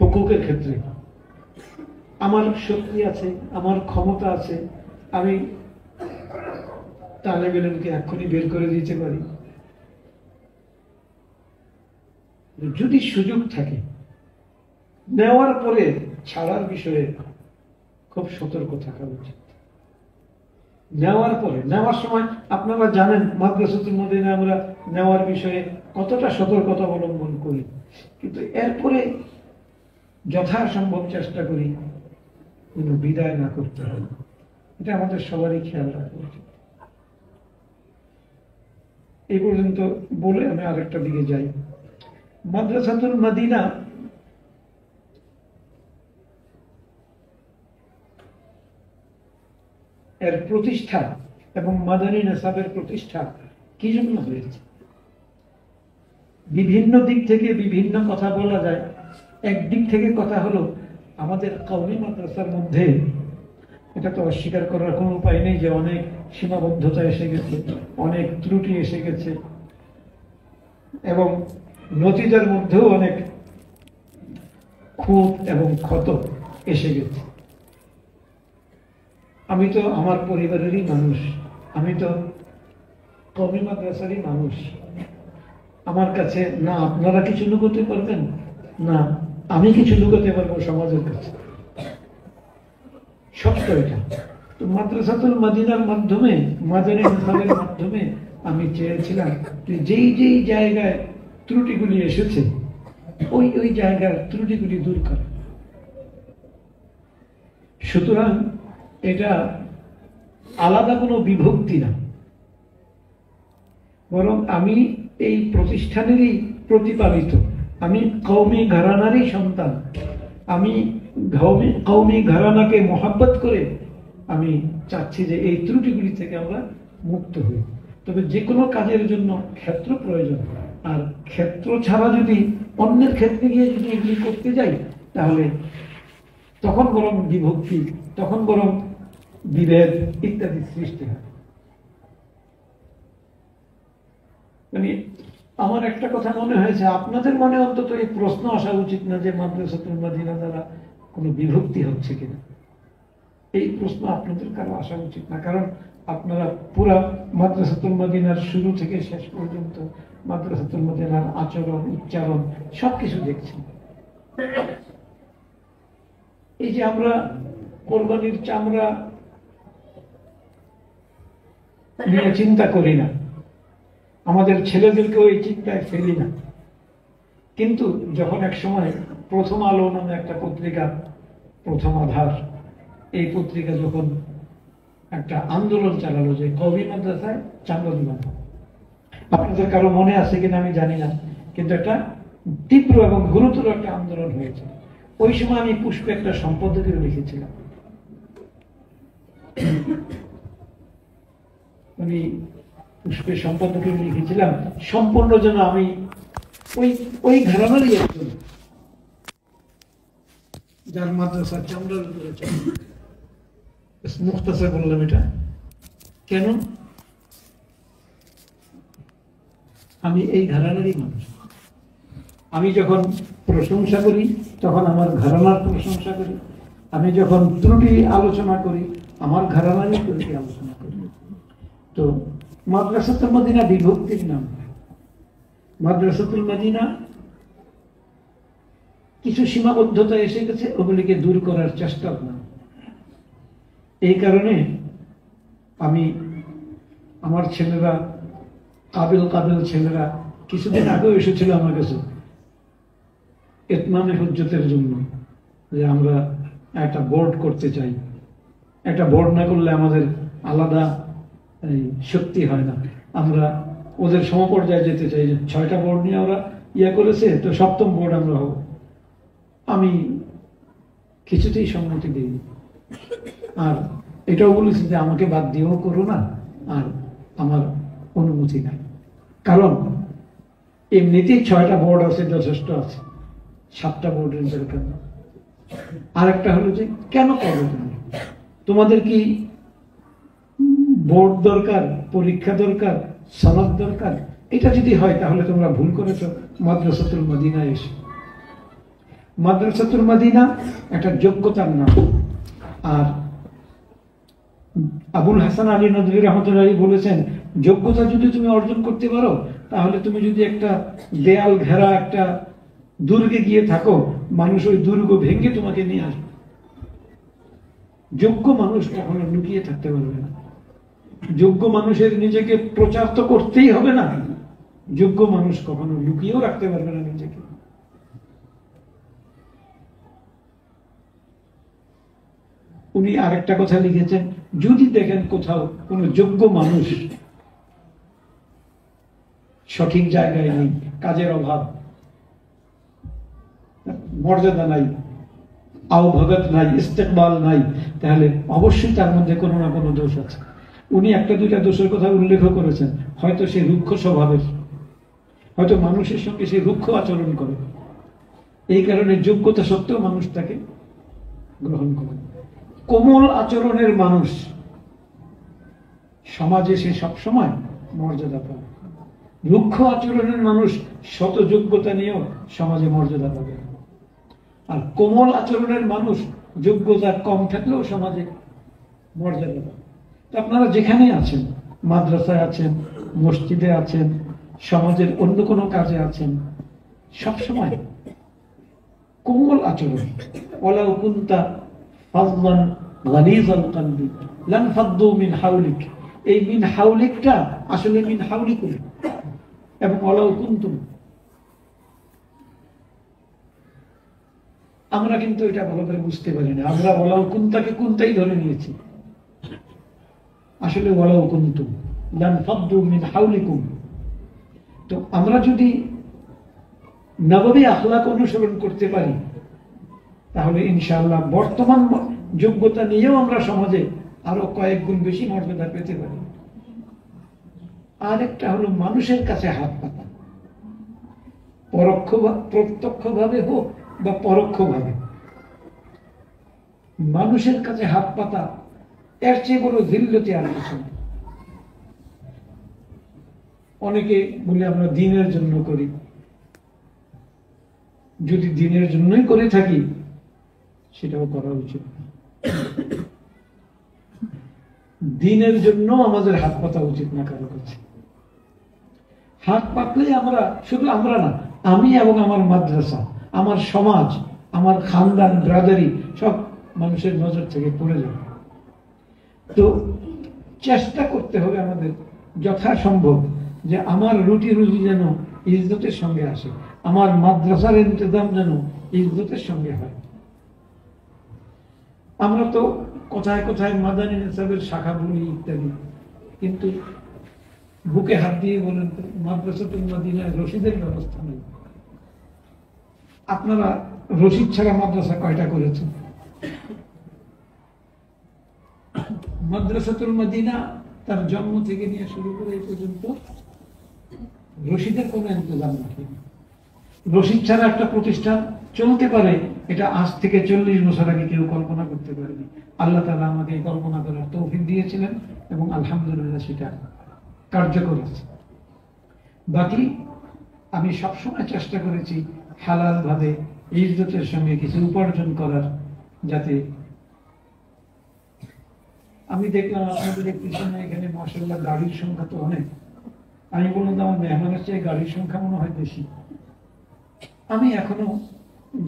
হুকুকের ক্ষেত্রে আমার শক্তি আছে, আমার ক্ষমতা আছে, আমি তালেবে ইলমকে এক্ষুনি বের করে দিতে পারি। যদি সুযোগ থাকে, নেওয়ার পরে ছাড়ার বিষয়ে খুব সতর্ক থাকা উচিত। নেওয়ার পরে, নেওয়ার সময় আপনারা জানেন মাদ্রাসাতুল মদিনা আমরা নেওয়ার বিষয়ে কতটা সতর্কতা অবলম্বন করি, কিন্তু এরপরে যথাসম্ভব চেষ্টা করি কোনো বিদায় না করতে হবে। এটা আমাদের সবারই খেয়াল রাখা উচিত। এই পর্যন্ত বলে আমি আরেকটা দিকে যাই। মাদ্রাসাতুল মদিনা এর প্রতিষ্ঠা এবং মাদানী নেসাবের প্রতিষ্ঠা কি জন্য হয়েছে? বিভিন্ন দিক থেকে বিভিন্ন কথা বলা যায়। একদিক থেকে কথা হলো আমাদের কওমি মাদ্রাসার মধ্যে, এটা তো অস্বীকার করার কোনো উপায় নেই যে অনেক সীমাবদ্ধতা এসে গেছে, অনেক ত্রুটি এসে গেছে এবং নতিজার মধ্যেও অনেক খুঁত এবং ক্ষত এসে গেছে। আমি তো আমার পরিবারেরই মানুষ, আমি তো কওমি মাদ্রাসারই মানুষ। আমার কাছে না আপনারা কিছু লুকোতে পারবেন, না আমি কিছু লুকোতে পারবো সমাজের কাছে। সত্য এটা। তো মাদ্রাসাতুল মদিনার মাধ্যমে, মাদানী নেসাবের মাধ্যমে আমি চেয়েছিলাম যে যেই যেই জায়গায় ত্রুটিগুলি এসেছে ওই জায়গার ত্রুটিগুলি দূর করা। সুতরাং এটা আলাদা কোনো বিভক্তি না, বরং আমি এই প্রতিষ্ঠানেরই প্রতিপালিত, আমি কওমি ঘরানারই সন্তান। আমি কওমি ঘরানাকে মহাব্বত করে আমি চাচ্ছি যে এই ত্রুটিগুলি থেকে আমরা মুক্ত হই। তবে যে কোনো কাজের জন্য ক্ষেত্র প্রয়োজন, আর ক্ষেত্র ছাড়া যদি অন্যের ক্ষেত্রে গিয়ে যদি এগুলি করতে যাই তাহলে তখন বরং বিভক্তি, তখন বরং বিভেদ ইত্যাদি সৃষ্টি হয়। মানে আমার একটা কথা মনে হয়েছে, আপনাদের মনে অন্তত এই প্রশ্ন আসা উচিত না যে মাদ্রাসাতুল মদিনা দ্বারা কোনো বিভক্তি হচ্ছে কিনা। এই প্রশ্ন আপনাদের কারো আসা উচিত না, কারণ আপনারা পুরা মাদ্রাসাতুল মদিনার শুরু থেকে শেষ পর্যন্ত মাদ্রাসাতুল মদিনার আচরণ, উচ্চারণ সবকিছু দেখছেন। এই যে আমরা কোরবানির চামড়া নিয়ে চিন্তা করি না, আমাদের ছেলেদেরকেও এই চিন্তায় ফেলি না, কিন্তু যখন এক সময় প্রথম আলো নামে একটা পত্রিকা, প্রথম আধার, এই পত্রিকা যখন একটা আন্দোলন চালালো যে কওমি মাদ্রাসায় চামড়া দিবেন, আপনাদের কারো মনে আছে কিনা আমি জানি না, কিন্তু একটা তীব্র এবং গুরুতর একটা আন্দোলন হয়েছে। ওই সময় আমি পুষ্পে একটা সম্পাদকীয় লিখেছিলাম। আমি পুষ্পে সম্পাদকীয় লিখেছিলাম সম্পূর্ণ যেন আমি ওই ঘরানারই একজন, যার মাদ্রাসা চামড়ার উপরে চলে। মুখতাসার বললাম এটা কেন, আমি এই ঘরানারই মানুষ। আমি যখন প্রশংসা করি তখন আমার ঘরানার প্রশংসা করি, আমি যখন ত্রুটি আলোচনা করি আমার ঘরানারই ত্রুটি আলোচনা করি। তো মাদ্রাসাতুল মদিনা বিভক্তির নাম। মাদ্রাসাতুল মদিনা কিছু সীমাবদ্ধতা এসে গেছে, ওগুলিকে দূর করার চেষ্টা করলাম। এই কারণে আমি আমার ছেলেরা, কাবিল ছেলেরা কিছুদিন আগেও এসেছিল আমার কাছে ইতমামে হুজ্জতের জন্য, যে আমরা একটা বোর্ড করতে চাই। একটা বোর্ড না করলে আমাদের আলাদা শক্তি হয় না। আমরা ওদের সমপর্যায়ে যেতে চাই। 6টা বোর্ড নিয়ে ওরা করেছে, তো 7ম বোর্ড আমরা হব। আমি কিছুতেই সম্মতি দিইনি, আর এটাও বলেছি যে আমাকে বাদ দিয়েও করো না, আর আমার অনুমতি নাই। কারণ এমনিতেই 6টা বোর্ড আছে, যথেষ্ট আছে, 7টা বোর্ডের দরকার। আরেকটা হলো যে কেন করো তুমি? তোমাদের কি বোর্ড দরকার, পরীক্ষা দরকার, সনদ দরকার? এটা যদি হয় তাহলে তোমরা ভুল করেছো মাদ্রাসাতুল মদিনা এসে। মাদ্রাসাতুল মদিনা একটা যোগ্যতার নাম। আর আবুল হাসান আলী নদভী রহমতুল্লাহ বলেছেন, যোগ্যতা যদি তুমি অর্জন করতে পারো তাহলে তুমি যদি একটা দেয়াল ঘেরা একটা দুর্গে গিয়ে থাকো, মানুষ ওই দুর্গ ভেঙে তোমাকে নিয়ে আসবে। যোগ্য মানুষ কখনো লুকিয়ে থাকতে পারবে না। যোগ্য মানুষের নিজেকে প্রচার তো করতেই হবে না, যোগ্য মানুষ কখনো লুকিয়েও রাখতে পারবে না নিজেকে। উনি আরেকটা কথা লিখেছেন, যদি দেখেন কোথাও কোন যোগ্য মানুষ সঠিক জায়গায় নেই, কাজের অভাব, মর্যাদা নাই, আওভগত নাই, ইস্তেকবাল নাই, তাহলে অবশ্যই তার মধ্যে কোনো না কোনো দোষ আছে। উনি 1-2টা দোষের কথা উল্লেখ করেছেন। হয়তো সে রুক্ষ স্বভাবের, হয়তো মানুষের সঙ্গে সে রুক্ষ আচরণ করে, এই কারণে যোগ্যতা সত্ত্বেও মানুষ তাকে গ্রহণ করে। কোমল আচরণের মানুষ সমাজে সে সবসময় মর্যাদা পাবে। রুক্ষ আচরণের মানুষ শত যোগ্যতা নিয়েও সমাজে মর্যাদা পাবে। আর কোমল আচরণের মানুষ যোগ্যতা কম থাকলেও সমাজে মর্যাদা পাবে। আপনারা যেখানে আছেন, মাদ্রাসায় আছেন, মসজিদে আছেন, সমাজের অন্য কোনো কাজে আছেন, সবসময় কোমল আচরণ। ওয়ালাউ কুনতা ফাযযান গালিযাল কলবি লানফাদ্দু মিন হাওলিক। এই মিন হাওলিকটা আসলে মিন হাওলিকুম, এবং ওয়ালাউ কুনতুম। আমরা কিন্তু এটা ভালো করে বুঝতে পারি না। আমরা ওয়ালাউ কুনতাকে কুনতাই ধরে নিয়েছি, আসলে ওয়ালাউ কুনতুম লানফাদ্দু মিন হাওলিকুম। তো আমরা যদি নববী আখলাক অনুসরণ করতে পারি তাহলে ইনশাআল্লাহ বর্তমান যোগ্যতা নিয়েও আমরা সমাজে আরো কয়েক গুণ বেশি মর্যাদা পেতে পারি। আরেকটা হলো মানুষের কাছে হাত পাতা, প্রত্যক্ষভাবে হোক বা পরোক্ষভাবে। মানুষের কাছে হাত পাতা এর চেয়ে বড় জিল্লতি আর কিছু না। অনেকে বলে আমরা দিনের জন্য করি। যদি দিনের জন্যই করে থাকি সেটাও করা উচিত। দিনের জন্য আমাদের হাত পাতা উচিত না কারো কাছে। হাত পাতলে আমরা, শুধু আমরা না, আমি এবং আমার মাদ্রাসা, আমার সমাজ, আমার খানদান, ব্রাদারি সব মানুষের নজর থেকে পড়ে যাবে। তো চেষ্টা করতে হবে আমাদের যথাসম্ভব যে আমার রুটি রুজি যেন ইজ্জতের সঙ্গে আসে, আমার মাদ্রাসার ইন্তজাম যেন ইজ্জতের সঙ্গে হয়। আমরা তো কোথায় কোথায় মাদানী নিসাবের শাখা বলি ইত্যাদি, কিন্তু বুকে হাত দিয়ে বলেন তো, মাদ্রাসাতুল মাদিনায় রশিদের ব্যবস্থা নেই। আপনারা রশিদ ছাড়া মাদ্রাসা কয়টা করেছেন? মাদ্রাসাতুল মাদিনা তার জন্ম থেকে নিয়ে শুরু করে এই পর্যন্ত রশিদের কোনো ইন্তজাম রাখেনি। রশিদ ছাড়া একটা প্রতিষ্ঠান চলতে পারে, এটা আজ থেকে 40 বছর আগে কেউ কল্পনা করতে পারেনি। আল্লাহ তাআলা আমাকে এই কল্পনা করার তৌফিক দিয়েছিলেন এবং আলহামদুলিল্লাহ সেটা কার্যকর আছে। বাকি আমি সবসময় চেষ্টা করেছি হালাল ভাবে ইজ্জতের সঙ্গে কিছু উপার্জন করার, যাতে আমি দেখলাম আপনাদের পিছনে এখানে মাশাআল্লাহ গাড়ির সংখ্যা তো অনেক। আমি বললাম আমার মেহমানের চেয়ে গাড়ির সংখ্যা মনে হয় বেশি। আমি এখনো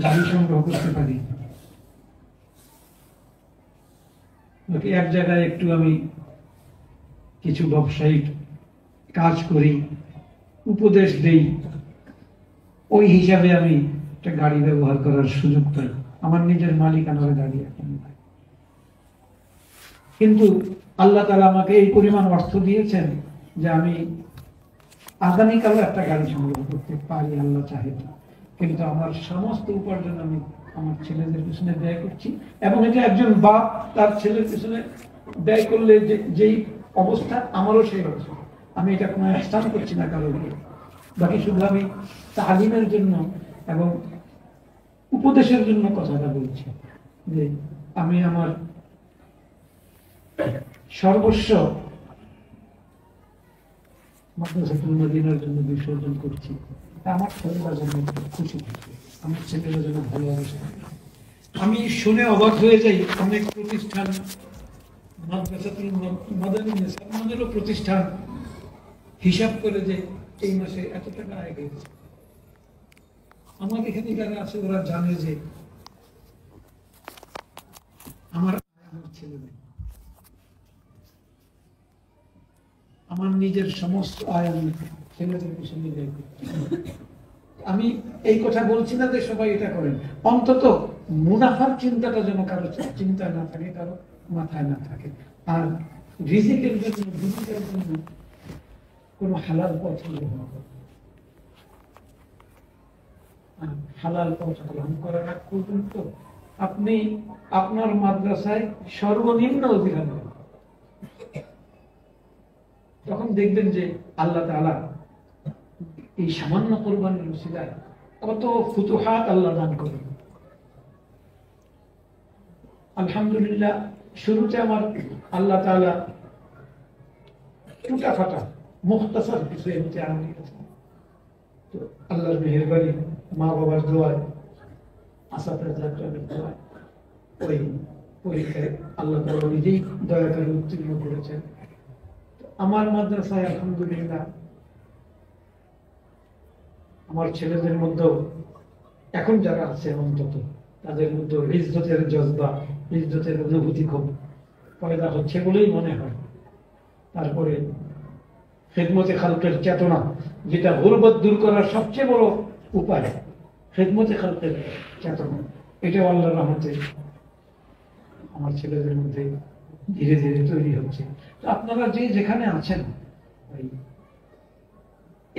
গাড়ি সংগ্রহ করতে পারি। এক জায়গায় একটু আমি কিছু ব্যবসায়িক কাজ করি, উপদেশ দেই, ওই হিসাবে আমি একটা গাড়ি ব্যবহার করার সুযোগ পাই। আমার নিজের মালিকানার গাড়ি এখন নাই, কিন্তু আল্লাহ তাআলা আমাকে এই পরিমাণ অর্থ দিয়েছেন যে আমি আগামীকালও একটা গাড়ি সংগ্রহ করতে পারি আল্লাহ চাহে। কিন্তু আমার সমস্ত উপার্জন আমি আমার ছেলেদের পিছনে ব্যয় করছি, এবং এটা একজন বাপ তার ছেলের পিছনে ব্যয় করলে যেই অবস্থা, আমারও সেই অবস্থা। আমি এটা কোনো স্থান করছি না কারোর উপর। বাকি শুধু আমি তালিমের জন্য এবং উপদেশের জন্য কথাটা বলছি যে আমি আমার সর্বস্ব মাদ্রাসাতুল মাদিনার জন্য বিসর্জন করছি। আমার ছেলেরা যেন খুশি থাকে, আমার ছেলেরা যেন ভালোবাসে। আমি শুনে অবাক হয়ে যাই, অনেক প্রতিষ্ঠান মাদ্রাসাতুল মাদানিনেরও প্রতিষ্ঠান হিসাব করে যে এই মাসে এত টাকা আয় গেছে। আমার এখানে যারা আছে ওরা জানে যে আমার ছেলে নেই, আমার নিজের সমস্ত আয় আমি ছেলেদের পিছনে ব্যয় করছি। আমি এই কথা বলছি না যে সবাই এটা করেন, অন্তত মুনাফার চিন্তাটা যেন কারো চিন্তায় না থাকে, কারো মাথায় না থাকে। আর রিজিকের জন্য, রিজিকের জন্য কোন হালাল পথ গ্রহণ করে, হালাল পথ গ্রহণ করার আগ পর্যন্ত আপনি আপনার মাদ্রাসায় সর্বনিম্ন অধিকার নেবেন। তখন দেখবেন যে আল্লাহ তাআলা এই সামান্য কোরবানির উসিলায় কত ফুতুহাত আল্লাহ দান করেন। আলহামদুলিল্লাহ, শুরুতে আমার আল্লাহ তাআলা টুটা ফাটা মুখতাসার কিছু ইমতিহান দিয়েছেন। তো আল্লাহর মেহেরবানি, মা বাবার দোয়ায়, আসাতের দোয়ায় ওই পরীক্ষায় আল্লাহ তাআলা নিজেই দয়া করে উত্তীর্ণ করেছেন। আমার মাদ্রাসায় আলহামদুলিল্লাহ আমার ছেলেদের মধ্যেও এখন যারা আছে অন্তত তাদের মধ্যে ইজ্জতের জজবা, ইজ্জতের অনুভূতি খুব পয়দা হচ্ছে বলেই মনে হয়। তারপরে খেদমতে খালকের চেতনা, যেটা গুরবত দূর করার সবচেয়ে বড় উপায়, খেদমতে খালকের চেতনা, এটা আল্লাহর রহমতে আমার ছেলেদের মধ্যে ধীরে ধীরে তৈরি হচ্ছে। তো আপনারা যে যেখানে আছেন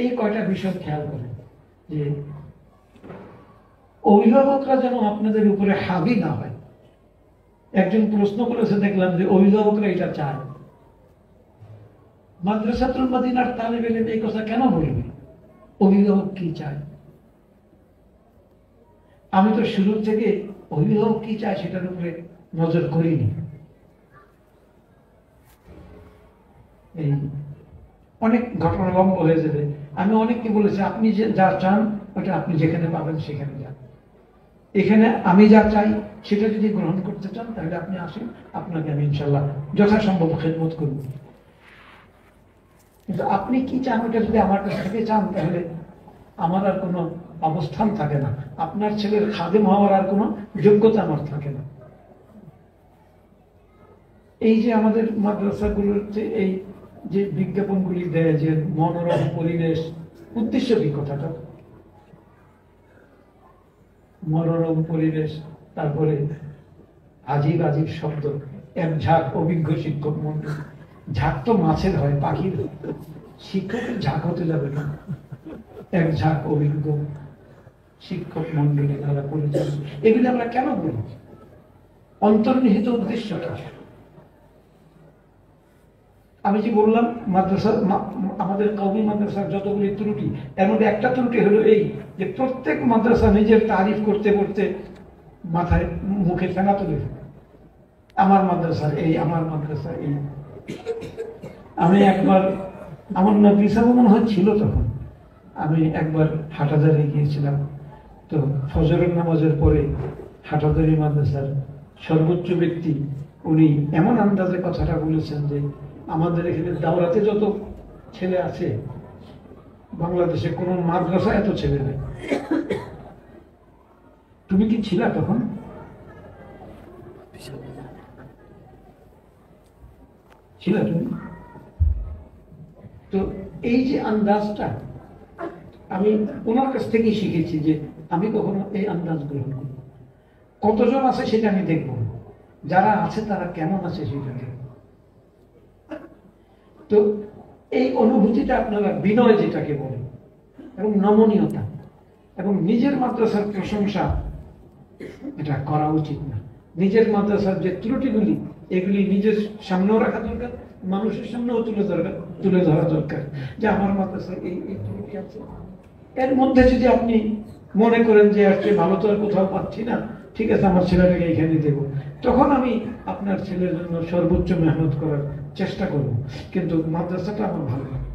এই কয়টা বিষয় খেয়াল করেন যে অভিভাবকরা যেন আপনাদের উপরে হাবি না হয়। একজন প্রশ্ন করেছে দেখলাম যে অভিভাবকরা এটা চায়। মাদ্রাসাতুল মাদিনার তালেব ইলম এই কথা কেন বলবে? অভিভাবক কি চায়? আমি তো শুরু থেকে অভিভাবক কি চায় সেটার উপরে নজর করিনি। এই অনেক ঘটনা লম্ব হয়ে যাবে। আমি অনেককে বলেছি আপনি যে যা চান ওটা আপনি যেখানে পাবেন সেখানে যান। এখানে আমি যা চাই সেটা যদি গ্রহণ করতে চান তাহলে আপনি আসেন, আপনাকে আমি ইনশাল্লাহ যথাসম্ভব খেদমত করব। কিন্তু আপনি কি চান ওটা যদি আমার কাছ থেকে চান তাহলে আমার আর কোনো অবস্থান থাকে না, আপনার ছেলের খাদেম হওয়ার আর কোনো যোগ্যতা আমার থাকে না। এই যে আমাদের মাদ্রাসাগুলোতে এই যে বিজ্ঞাপনগুলি দেয় যে মনোরম পরিবেশ, উদ্দেশ্য কি কথাটা? মনোরম পরিবেশ, তারপরে আজীব আজীব শব্দ, এক ঝাঁক অভিজ্ঞ শিক্ষক মন্ডল। ঝাঁক তো মাছের হয়, পাখির শিক্ষকের ঝাঁক হতে যাবে না, এক ঝাঁক অভিজ্ঞ শিক্ষক মন্ডলী তারা পরিচালনা। এগুলি আমরা কেন বলি? অন্তর্নিহিত উদ্দেশ্য কি? আমি যে বললাম মাদ্রাসা, আমাদের কওমি মাদ্রাসার যতগুলি ত্রুটি, এর মধ্যে একটা ত্রুটি হলো এই যে প্রত্যেক মাদ্রাসা নিজের তারিফ করতে করতে মাথায় মুখে ফেনা তুলে ফেলে, আমার মাদ্রাসার এই, আমার মাদ্রাসার এই। আমি একবার, আমার না বিশাল মনে হয় ছিল তখন, আমি একবার হাটাজারি গিয়েছিলাম। তো ফজরের নামাজের পরে হাটাজারি মাদ্রাসার সর্বোচ্চ ব্যক্তি উনি এমন আন্দাজে কথাটা বলেছেন যে আমাদের এখানে দাওরাতে যত ছেলে আছে বাংলাদেশে কোন মাদ্রাসা এত ছেলে নেই। তুমি কি ছিলা তখন? ছিলা তুমি? তো এই যে আন্দাজটা আমি ওনার কাছ থেকেই শিখেছি যে আমি কখনো এই আন্দাজ গ্রহণ করি। কতজন আছে সেটা আমি দেখব, যারা আছে তারা কেমন আছে সেটা দেখব। তো এই অনুভূতিটা আপনারা বিনয় যেটাকে বলেন, এবং নমনীয়তা এবং নিজের মাদ্রাসার প্রশংসা, এটা করা উচিত না। নিজের মাদ্রাসার যে ত্রুটিগুলি এগুলি নিজের সামনেও রাখা দরকার, মানুষের সামনেও তুলে ধরা দরকার যে আমার মাদ্রাসায় এই এই ত্রুটি আছে। এর মধ্যে যদি আপনি মনে করেন যে আজকে ভালো তো আর কোথাও পাচ্ছি না, ঠিক আছে আমার ছেলেটাকে এখানে দেব, তখন আমি আপনার ছেলের জন্য সর্বোচ্চ মেহনত করার চেষ্টা করব, কিন্তু মাদ্রাসাটা আমার ভালো লাগে।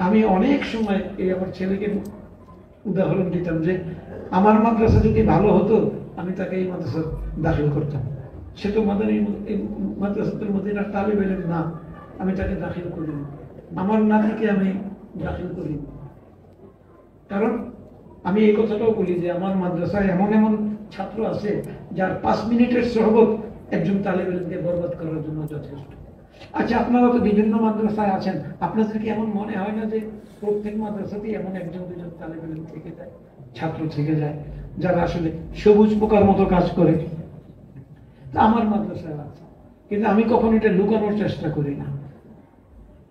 আমি অনেক সময় এই আমার ছেলেকে উদাহরণ দিতাম যে আমার মাদ্রাসা যদি ভালো হতো আমি তাকে এই মাদ্রাসা দাখিল করতাম। সে তো মাদ্রাসাতের মদিনার তালিব ইলম না, আমি তাকে দাখিল করিনি, আমার নাতিকে আমি দাখিল করিনি। কারণ আমি এই কথাটাও বলি যে আমার মাদ্রাসায় এমন এমন ছাত্র আছে যার 5 মিনিটের সহবত একজন তালিব ইলমকে বরবাদ করার জন্য যথেষ্ট। আচ্ছা, আপনারা তো বিভিন্ন মাদ্রাসায় আছেন, আপনাদের কি এমন মনে হয় না যে প্রত্যেক মাদ্রাসাতেই এমন একজন দুজন তালিব ইলম থেকে যায়, ছাত্র থেকে যায়, যারা আসলে সবুজ পোকার মতো কাজ করে? আমার মাদ্রাসায় আছে, কিন্তু আমি কখনো এটা লুকানোর চেষ্টা করি না।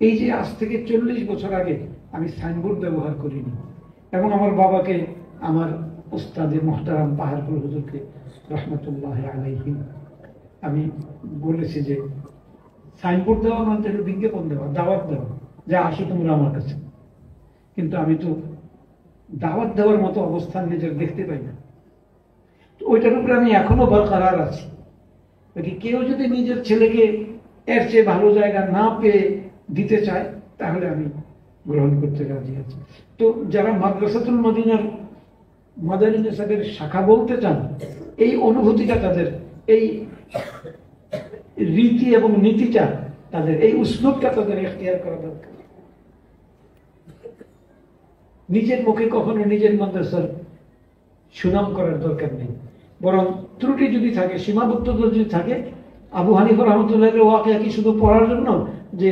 এই যে আজ থেকে 40 বছর আগে আমি সাইনবোর্ড ব্যবহার করিনি, এবং আমার বাবাকে, আমার উস্তাদে মুহতারাম পাহাড়পুর হুজুরকে রহমতুল্লাহ আলাইহি আমি বলেছি যে সাইনবোর্ড দেওয়া মানে বিজ্ঞাপন দেওয়া, দাওয়াত দেওয়া, যা আসো তোমরা আমার কাছে। কিন্তু আমি তো দাওয়াত দেওয়ার মতো অবস্থান নিজের দেখতে পাই না। তো ওইটার উপরে আমি এখনো বরকরার আছি। কেউ যদি নিজের ছেলেকে এর চেয়ে ভালো জায়গা না পেয়ে দিতে চায় তাহলে আমি গ্রহণ করতে রাজি আছি। তো যারা মাদ্রাসাতুল মদিনার মাদানী নিসাবের শাখা বলতে চান, এই অনুভূতিটা তাদের, এই রীতি এবং নীতিটা তাদের, এই উসলুবটা তাদের ইখতিয়ার করা দরকার। নিজের মুখে কখনো নিজের মাদ্রাসার সুনাম করার দরকার নেই, বরং ত্রুটি যদি থাকে, সীমাবদ্ধতা যদি থাকে, আবু হানিফা রহমতুল্লাহের ওয়াকিয়া কি শুধু পড়ার জন্য যে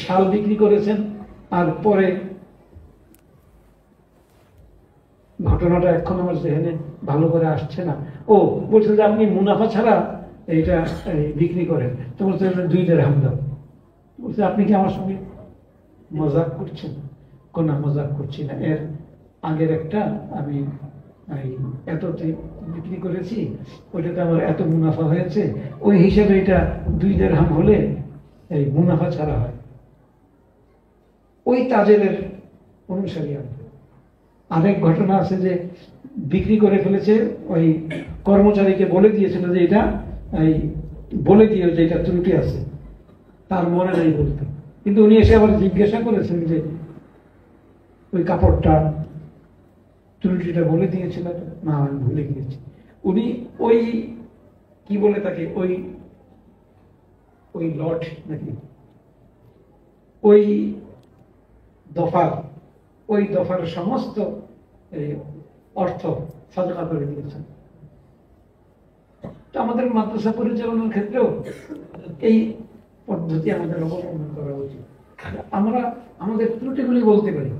শাল বিক্রি করেছেন আর পরে ঘটনাটা এখন আমার জেহেনে ভালো করে আসছে না, ও বলছে যে আপনি মুনাফা ছাড়া এইটা বিক্রি করেন, তো বলছে 2 দিরহাম দাও। বলছে আপনি কি আমার সঙ্গে মজাক করছেন? কোন মজাক করছি না, এর আগের একটা আমি এততে বিক্রি করেছি, ওইটাতে আমার এত মুনাফা হয়েছে, ওই হিসাবে এটা 2 দিরহাম হলে এই মুনাফা ছাড়া হয়। ওই তাজেলের অনুসারী আমি। আরেক ঘটনা আছে যে বিক্রি করে ফেলেছে, ওই কর্মচারীকে বলে দিয়েছিল যে এটা বলে দিও যে এটা ত্রুটি আছে, তার মনে নাই বলতে, কিন্তু উনি এসে আবার জিজ্ঞাসা করেছেন যে ওই কাপড়টা ত্রুটিটা বলে দিয়েছিল, না আমি ভুলে গিয়েছি। উনি ওই কি বলে তাকে, ওই লট নাকি ওই দফার সমস্ত অর্থ সাদকা করে দিয়েছেন। তো আমাদের মাদ্রাসা পরিচালনার ক্ষেত্রেও এই পদ্ধতি আমাদের অবলম্বন করা উচিত। আমরা আমাদের ত্রুটিগুলি বলতে পারি,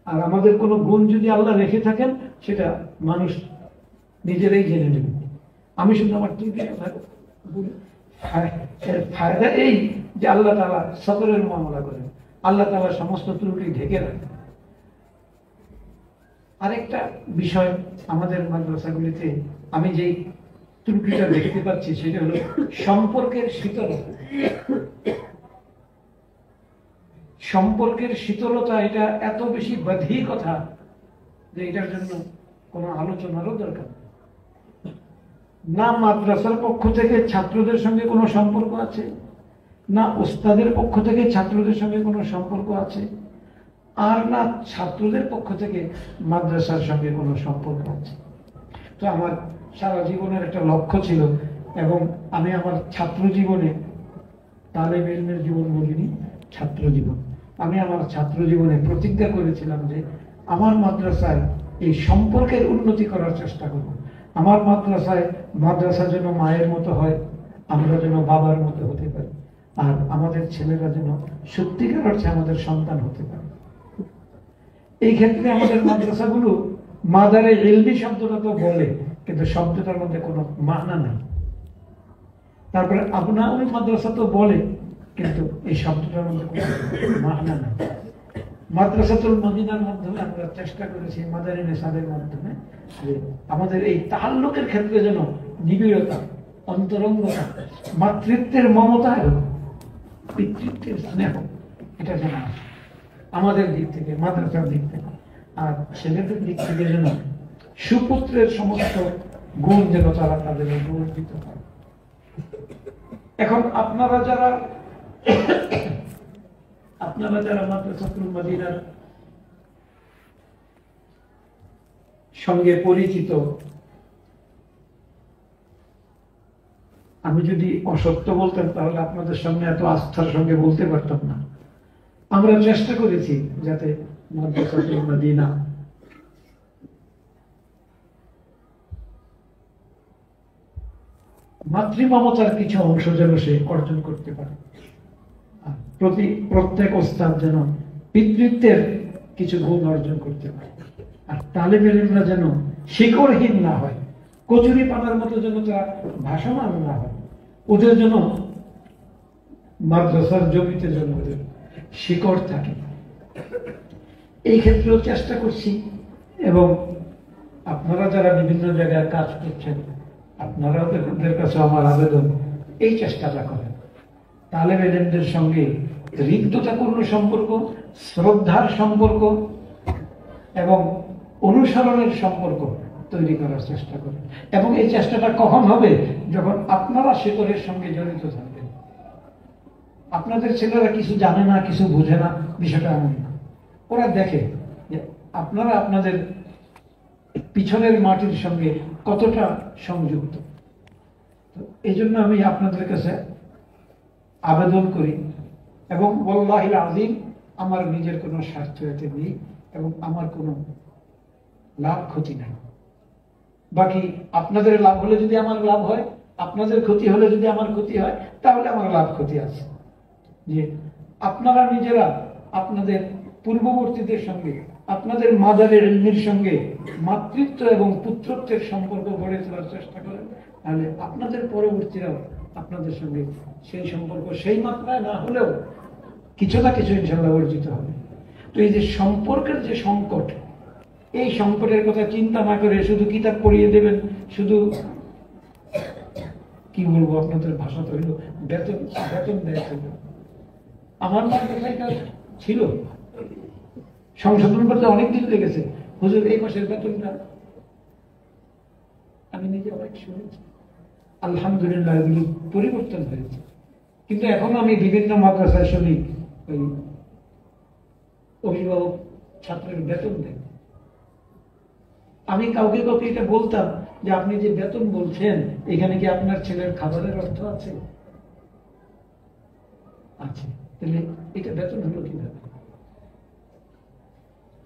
আর আমাদের কোনো গুণ যদি আল্লাহ রেখে থাকেন সেটা মানুষ নিজেরাই জেনে নেবে। আমি শুধু আমার ত্রুটি কথা বলি, ফায়দা এই যে আল্লাহ তাআলা সতরের মামলা করেন, আল্লাহ তাআলা সমস্ত ত্রুটি ঢেকে রাখেন। আরেকটা বিষয় আমাদের মাদ্রাসাগুলিতে আমি যেই ত্রুটিটা দেখতে পাচ্ছি সেটা হলো সম্পর্কের শীতলতা। সম্পর্কের শীতলতা এটা এত বেশি বাধি কথা যে এটার জন্য কোনো আলোচনারও দরকার নেই। না মাদ্রাসার পক্ষ থেকে ছাত্রদের সঙ্গে কোনো সম্পর্ক আছে, না ওস্তাদের পক্ষ থেকে ছাত্রদের সঙ্গে কোনো সম্পর্ক আছে, আর না ছাত্রদের পক্ষ থেকে মাদ্রাসার সঙ্গে কোনো সম্পর্ক আছে। তো আমার সারা জীবনের একটা লক্ষ্য ছিল, এবং আমি আমার ছাত্র জীবনে, তালেব ইলমের জীবন বলিনি, ছাত্র জীবন, আমি আমার ছাত্র জীবনে প্রতিজ্ঞা করেছিলাম যে আমার মাদ্রাসায় এই সম্পর্কের উন্নতি করার চেষ্টা করব। আমার মাদ্রাসা যেন মায়ের মতো হয়, আমরা যেন বাবার মতো হতে পারি, আর আমাদের ছেলেরা যেন সত্যিকার অর্থে আমাদের সন্তান হতে পারে। এই ক্ষেত্রে আমাদের মাদ্রাসাগুলো মাদারে ইলমি শব্দটা তো বলে, কিন্তু শব্দটার মধ্যে কোনো মানা নাই। তারপরে আবনাউল মাদ্রাসা তো বলে, কিন্তু এই শব্দটার মধ্যে কোনো মানা নাই। মাদ্রাসাতুল মদিনার মাধ্যমে আমরা চেষ্টা করেছি, মাদারি নেশাদের মাধ্যমে, যে আমাদের এই তাআল্লুকের ক্ষেত্রে যেন নিবিড়তা, অন্তরঙ্গতা, মাতৃত্বের মমতা এবং পিতৃত্বের স্নেহ এটা যেন আমাদের দিক থেকে, মাদ্রাসার দিক থেকে, আর ছেলেদের দিক থেকে যেন সুপুত্রের সমস্ত গুণ যেন তারা তাদের অর্জিত হয়। এখন আপনারা যারা মাদ্রাসাতুল মদিনার সঙ্গে পরিচিত, আমি যদি অসত্য বলতাম তাহলে আপনাদের সামনে এত আস্থার সঙ্গে বলতে পারতাম না। আমরা চেষ্টা করেছি যাতে মাদ্রাসাতুল মদিনা মাতৃমমতার কিছু অংশ যেন সে অর্জন করতে পারে, প্রত্যেক ওস্তাদ যেন পিতৃত্বের কিছু গুণ অর্জন করতে পারে, আর তালেব ইলমরা যেন শিকড়হীন না হয়, কচুরি পানার মতো যেন তারা ভাসমান না হয়, ওদের যেন মাদ্রাসার জমিতে যেন ওদের শিকড় থাকে। এই ক্ষেত্রেও চেষ্টা করছি, এবং আপনারা যারা বিভিন্ন জায়গায় কাজ করছেন, আপনারাও ওদের কাছে আমার আবেদন, এই চেষ্টাটা করেন। তালেব ইলমদের সঙ্গে হৃদ্যতাপূর্ণ সম্পর্ক, শ্রদ্ধার সম্পর্ক এবং অনুসরণের সম্পর্ক তৈরি করার চেষ্টা করেন। এবং এই চেষ্টাটা কখন হবে? যখন আপনারা শিকড়ের সঙ্গে জড়িত থাকবেন। আপনাদের ছেলেরা কিছু জানে না, কিছু বুঝে না, বিষয়টা এমন না। ওরা দেখে যে আপনারা আপনাদের পিছনের মাটির সঙ্গে কতটা সংযুক্ত। তো এই জন্য আমি আপনাদের কাছে আবেদন করি, এবং ওয়াল্লাহিল আযীম আমার নিজের কোনো স্বার্থ এতে নেই, এবং আমার কোনো লাভ ক্ষতি নাই। বাকি আপনাদের লাভ হলে যদি আমার লাভ হয়, আপনাদের ক্ষতি হলে যদি আমার ক্ষতি হয়, তাহলে আমার লাভ ক্ষতি আছে। যে আপনারা নিজেরা আপনাদের পূর্ববর্তীদের সঙ্গে, আপনাদের মাদারের ইলমের সঙ্গে মাতৃত্ব এবং পুত্রত্বের সম্পর্ক গড়ে তোলার চেষ্টা করেন, তাহলে আপনাদের পরবর্তীরাও আপনাদের সঙ্গে সেই সম্পর্ক সেই মাত্রায় না হলেও কিছু না কিছু ইনশাআল্লাহ অর্জিত হবে। তো এই যে সম্পর্কের যে সংকট, এই সংকটের কথা চিন্তা না করে শুধু কিতাব পড়িয়ে দেবেন, শুধু কি বলবো, আপনাদের ভাষা তো হইল বেতন দেয়। আমার মাদ্রাসায় ছিল, সংশোধন করতে অনেকদিন লেগেছে। হুজুর এই মাসের বেতনটা, আমি নিজে অনেক শুনেছি। আলহামদুলিল্লাহ এগুলি পরিবর্তন হয়েছে, কিন্তু এখন আমি বিভিন্ন মাদ্রাসায় শুনি ওই অভিভাবক ছাত্রের বেতন দেন। আমি কাউকে এটা বলতাম যে আপনি যে বেতন বলছেন, এখানে কি আপনার ছেলের খাবারের অর্থ আছে? আছে, তাহলে এটা বেতন হলো কিভাবে?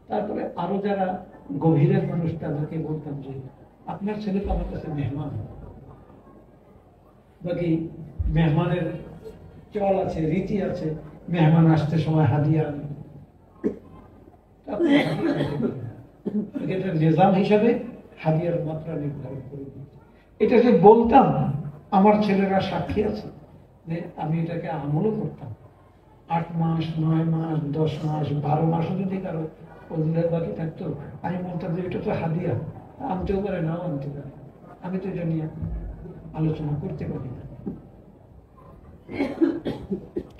তারপরে আরো যারা গভীরের মানুষ তাদেরকে বলতাম যে আপনার ছেলে তো আমার কাছে মেহমান, বাকি মেহমানের চল আছে, রীতি আছে, মেহমান আসতে সময় হাদিয়া আনে, নিজাম হিসাবে হাদিয়ার মাত্রা নির্ধারণ করে দিচ্ছে। এটা যে বলতাম, আমার ছেলেরা সাক্ষী আছে যে আমি এটাকে আমলও করতাম। 8 মাস, 9 মাস, 10 মাস, 12 মাসও যদি কারো অধিকার বাকি থাকতো, আমি বলতাম যে এটা তো হাদিয়া, আনতেও পারে, নাও আনতে পারে, আমি তো এটা নিয়ে আলোচনা করতে পারি না।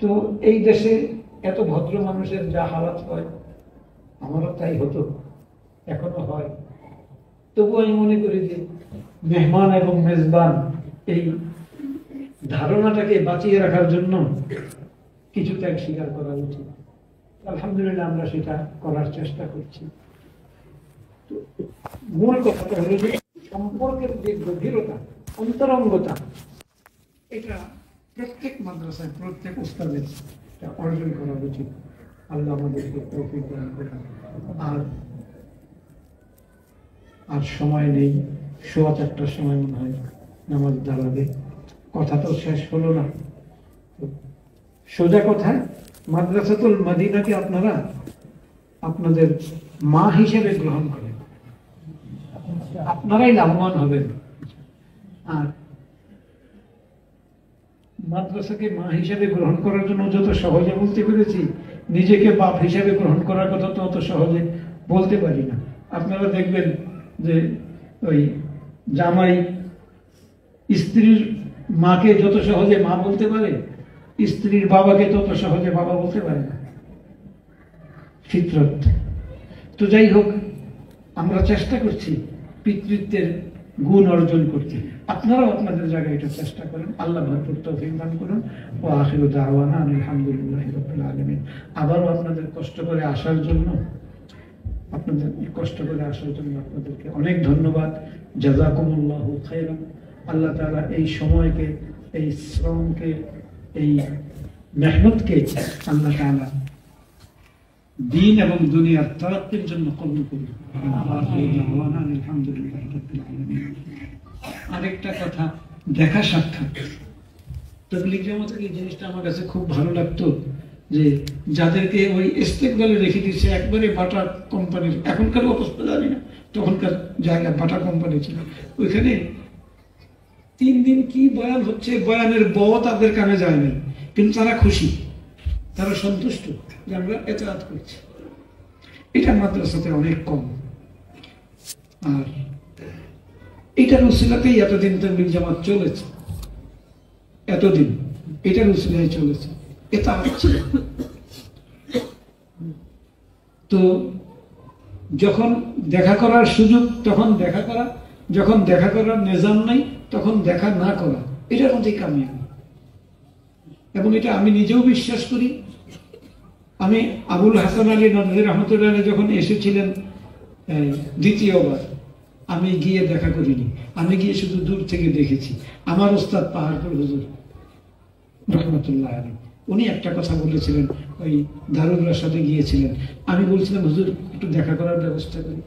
তো এই দেশে এত ভদ্র মানুষের যা হালাত হয়, আমারও তাই হতো, এখনো হয়। তবু আমি মনে করি যে মেহমান এবং মেজবান এই ধারণাটাকে বাঁচিয়ে রাখার জন্য কিছু ত্যাগ স্বীকার করা উচিত। আলহামদুলিল্লাহ আমরা সেটা করার চেষ্টা করছি। মূল কথাটা হলো যে সম্পর্কের যে গভীরতা, অন্তরঙ্গতা, এটা প্রত্যেক মাদ্রাসায় প্রত্যেক উস্তাদের অর্জন করা উচিত। আল্লাহ আমাদেরকে তৌফিক দান করুন। আর সময় নেই, 4:15টার সময় মনে হয় নামাজ দাঁড়াবে। কথা তো শেষ হলো না। সোজা কথা, মাদ্রাসাতুল মদিনাকে আপনারা আপনাদের মা হিসেবে গ্রহণ করেন, আপনারাই লাভবান হবেন। আর মাদ্রাসাকে মা হিসেবে গ্রহণ করার জন্য যত সহজে বলতে পেরেছি, নিজেকে বাপ হিসেবে গ্রহণ করার কথা তো অত সহজে বলতে পারি না। আপনারা দেখবেন যে ওই জামাই স্ত্রীর মাকে যত সহজে মা বলতে পারে, স্ত্রীর বাবাকে তত সহজে বাবা বলতে পারে না। ফিতরত। তো যাই হোক, আমরা চেষ্টা করছি পিতৃত্বের গুণ অর্জন করতে। আপনারাও আপনাদের জায়গায় এটা চেষ্টা করেন। আল্লাহ ভরপুর তৌফিক দান করুন। ওয়া আখিরু দাওয়ানা আলহামদুলিল্লাহি রাব্বিল আলামিন। আবারও আপনাদের কষ্ট করে আসার জন্য আপনাদেরকে অনেক ধন্যবাদ। জাযাকুমুল্লাহু খাইরান। আল্লাহ তাআলা এই সময়কে, এই শ্রমকে, এই মেহনতকে আল্লাহ তাআলা দিন এবং দুনিয়ার তারাক্কির জন্য কবুল করুন। আরেকটা কথা, দেখা সাক্ষাৎ তাবলীগ জামাতের এই জিনিসটা আমার কাছে খুব ভালো লাগতো, যে যাদেরকে ওই ইস্তেকবালে রেখে দিচ্ছে একবারে বাটা কোম্পানির, এখনকার অবস্থা জানি না, তখনকার জায়গা বাটা কোম্পানি ছিল, ওইখানে 3 দিন কি বয়ান হচ্ছে, বয়ানের তাদের কানে যায় না, কিন্তু তারা খুশি, তারা সন্তুষ্ট যে আমরা ইতাআত করছি। এটা মাদ্রাসাতে অনেক কম। আর এটার উসিলাতেই এতদিন তাবলীগ জামাত চলেছে, এতদিন এটার উসিলায় চলেছে। এটা হচ্ছে তো যখন দেখা করার সুযোগ তখন দেখা করা, যখন দেখা করার নিজাম নাই তখন দেখা না করা, এটার মধ্যেই কামিয়াবি। এবং এটা আমি নিজেও বিশ্বাস করি। আমি আবুল হাসান আলী নদভী রহমতুল্লাহ যখন এসেছিলেন দ্বিতীয়বার, আমি গিয়ে দেখা করিনি, আমি গিয়ে শুধু দূর থেকে দেখেছি। আমার ওস্তাদ পাহাড়পুর হুজুর রহমতুল্লাহ আলী, উনি একটা কথা বলেছিলেন, ওই দারুল রাশাদে গিয়েছিলেন। আমি বলছিলাম, হুজুর একটু দেখা করার ব্যবস্থা করি।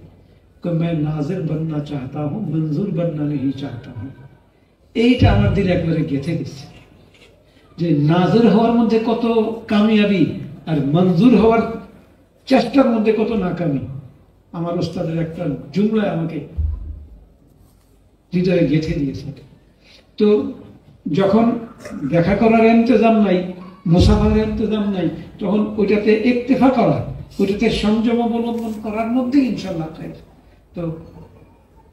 मैं नाज़िर बनना चाहता हूँ, मंजूर बनना नहीं चाहता हूँ। এইটা আমার দিলে একবারে গেঁথে গেছে, যে নাজির হওয়ার মধ্যে কত কামিয়াবি আর মঞ্জুর হওয়ার চেষ্টার মধ্যে কত নাকামি। আমার ওস্তাদের একটা জুমলায় আমাকে হৃদয়ে গেঁথে দিয়েছে। তো যখন দেখা করার ইন্তজাম নাই, মুসাফার ইন্তজাম নাই, তখন ওইটাতে ইক্তেফা করা, ওইটাতে সংযম অবলম্বন করার মধ্যেই ইনশাল্লাহ খাই। তো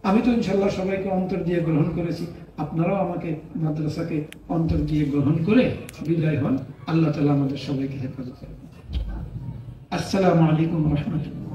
আমি তো ইনশাল্লাহ সবাইকে অন্তর দিয়ে গ্রহণ করেছি, আপনারাও আমাকে মাদ্রাসাকে অন্তর দিয়ে গ্রহণ করে বিদায় হন। আল্লাহ তাআলা আমাদের সবাইকে হেফাজত করুন। আসসালামু আলাইকুম ওয়া রাহমাতুল্লাহ।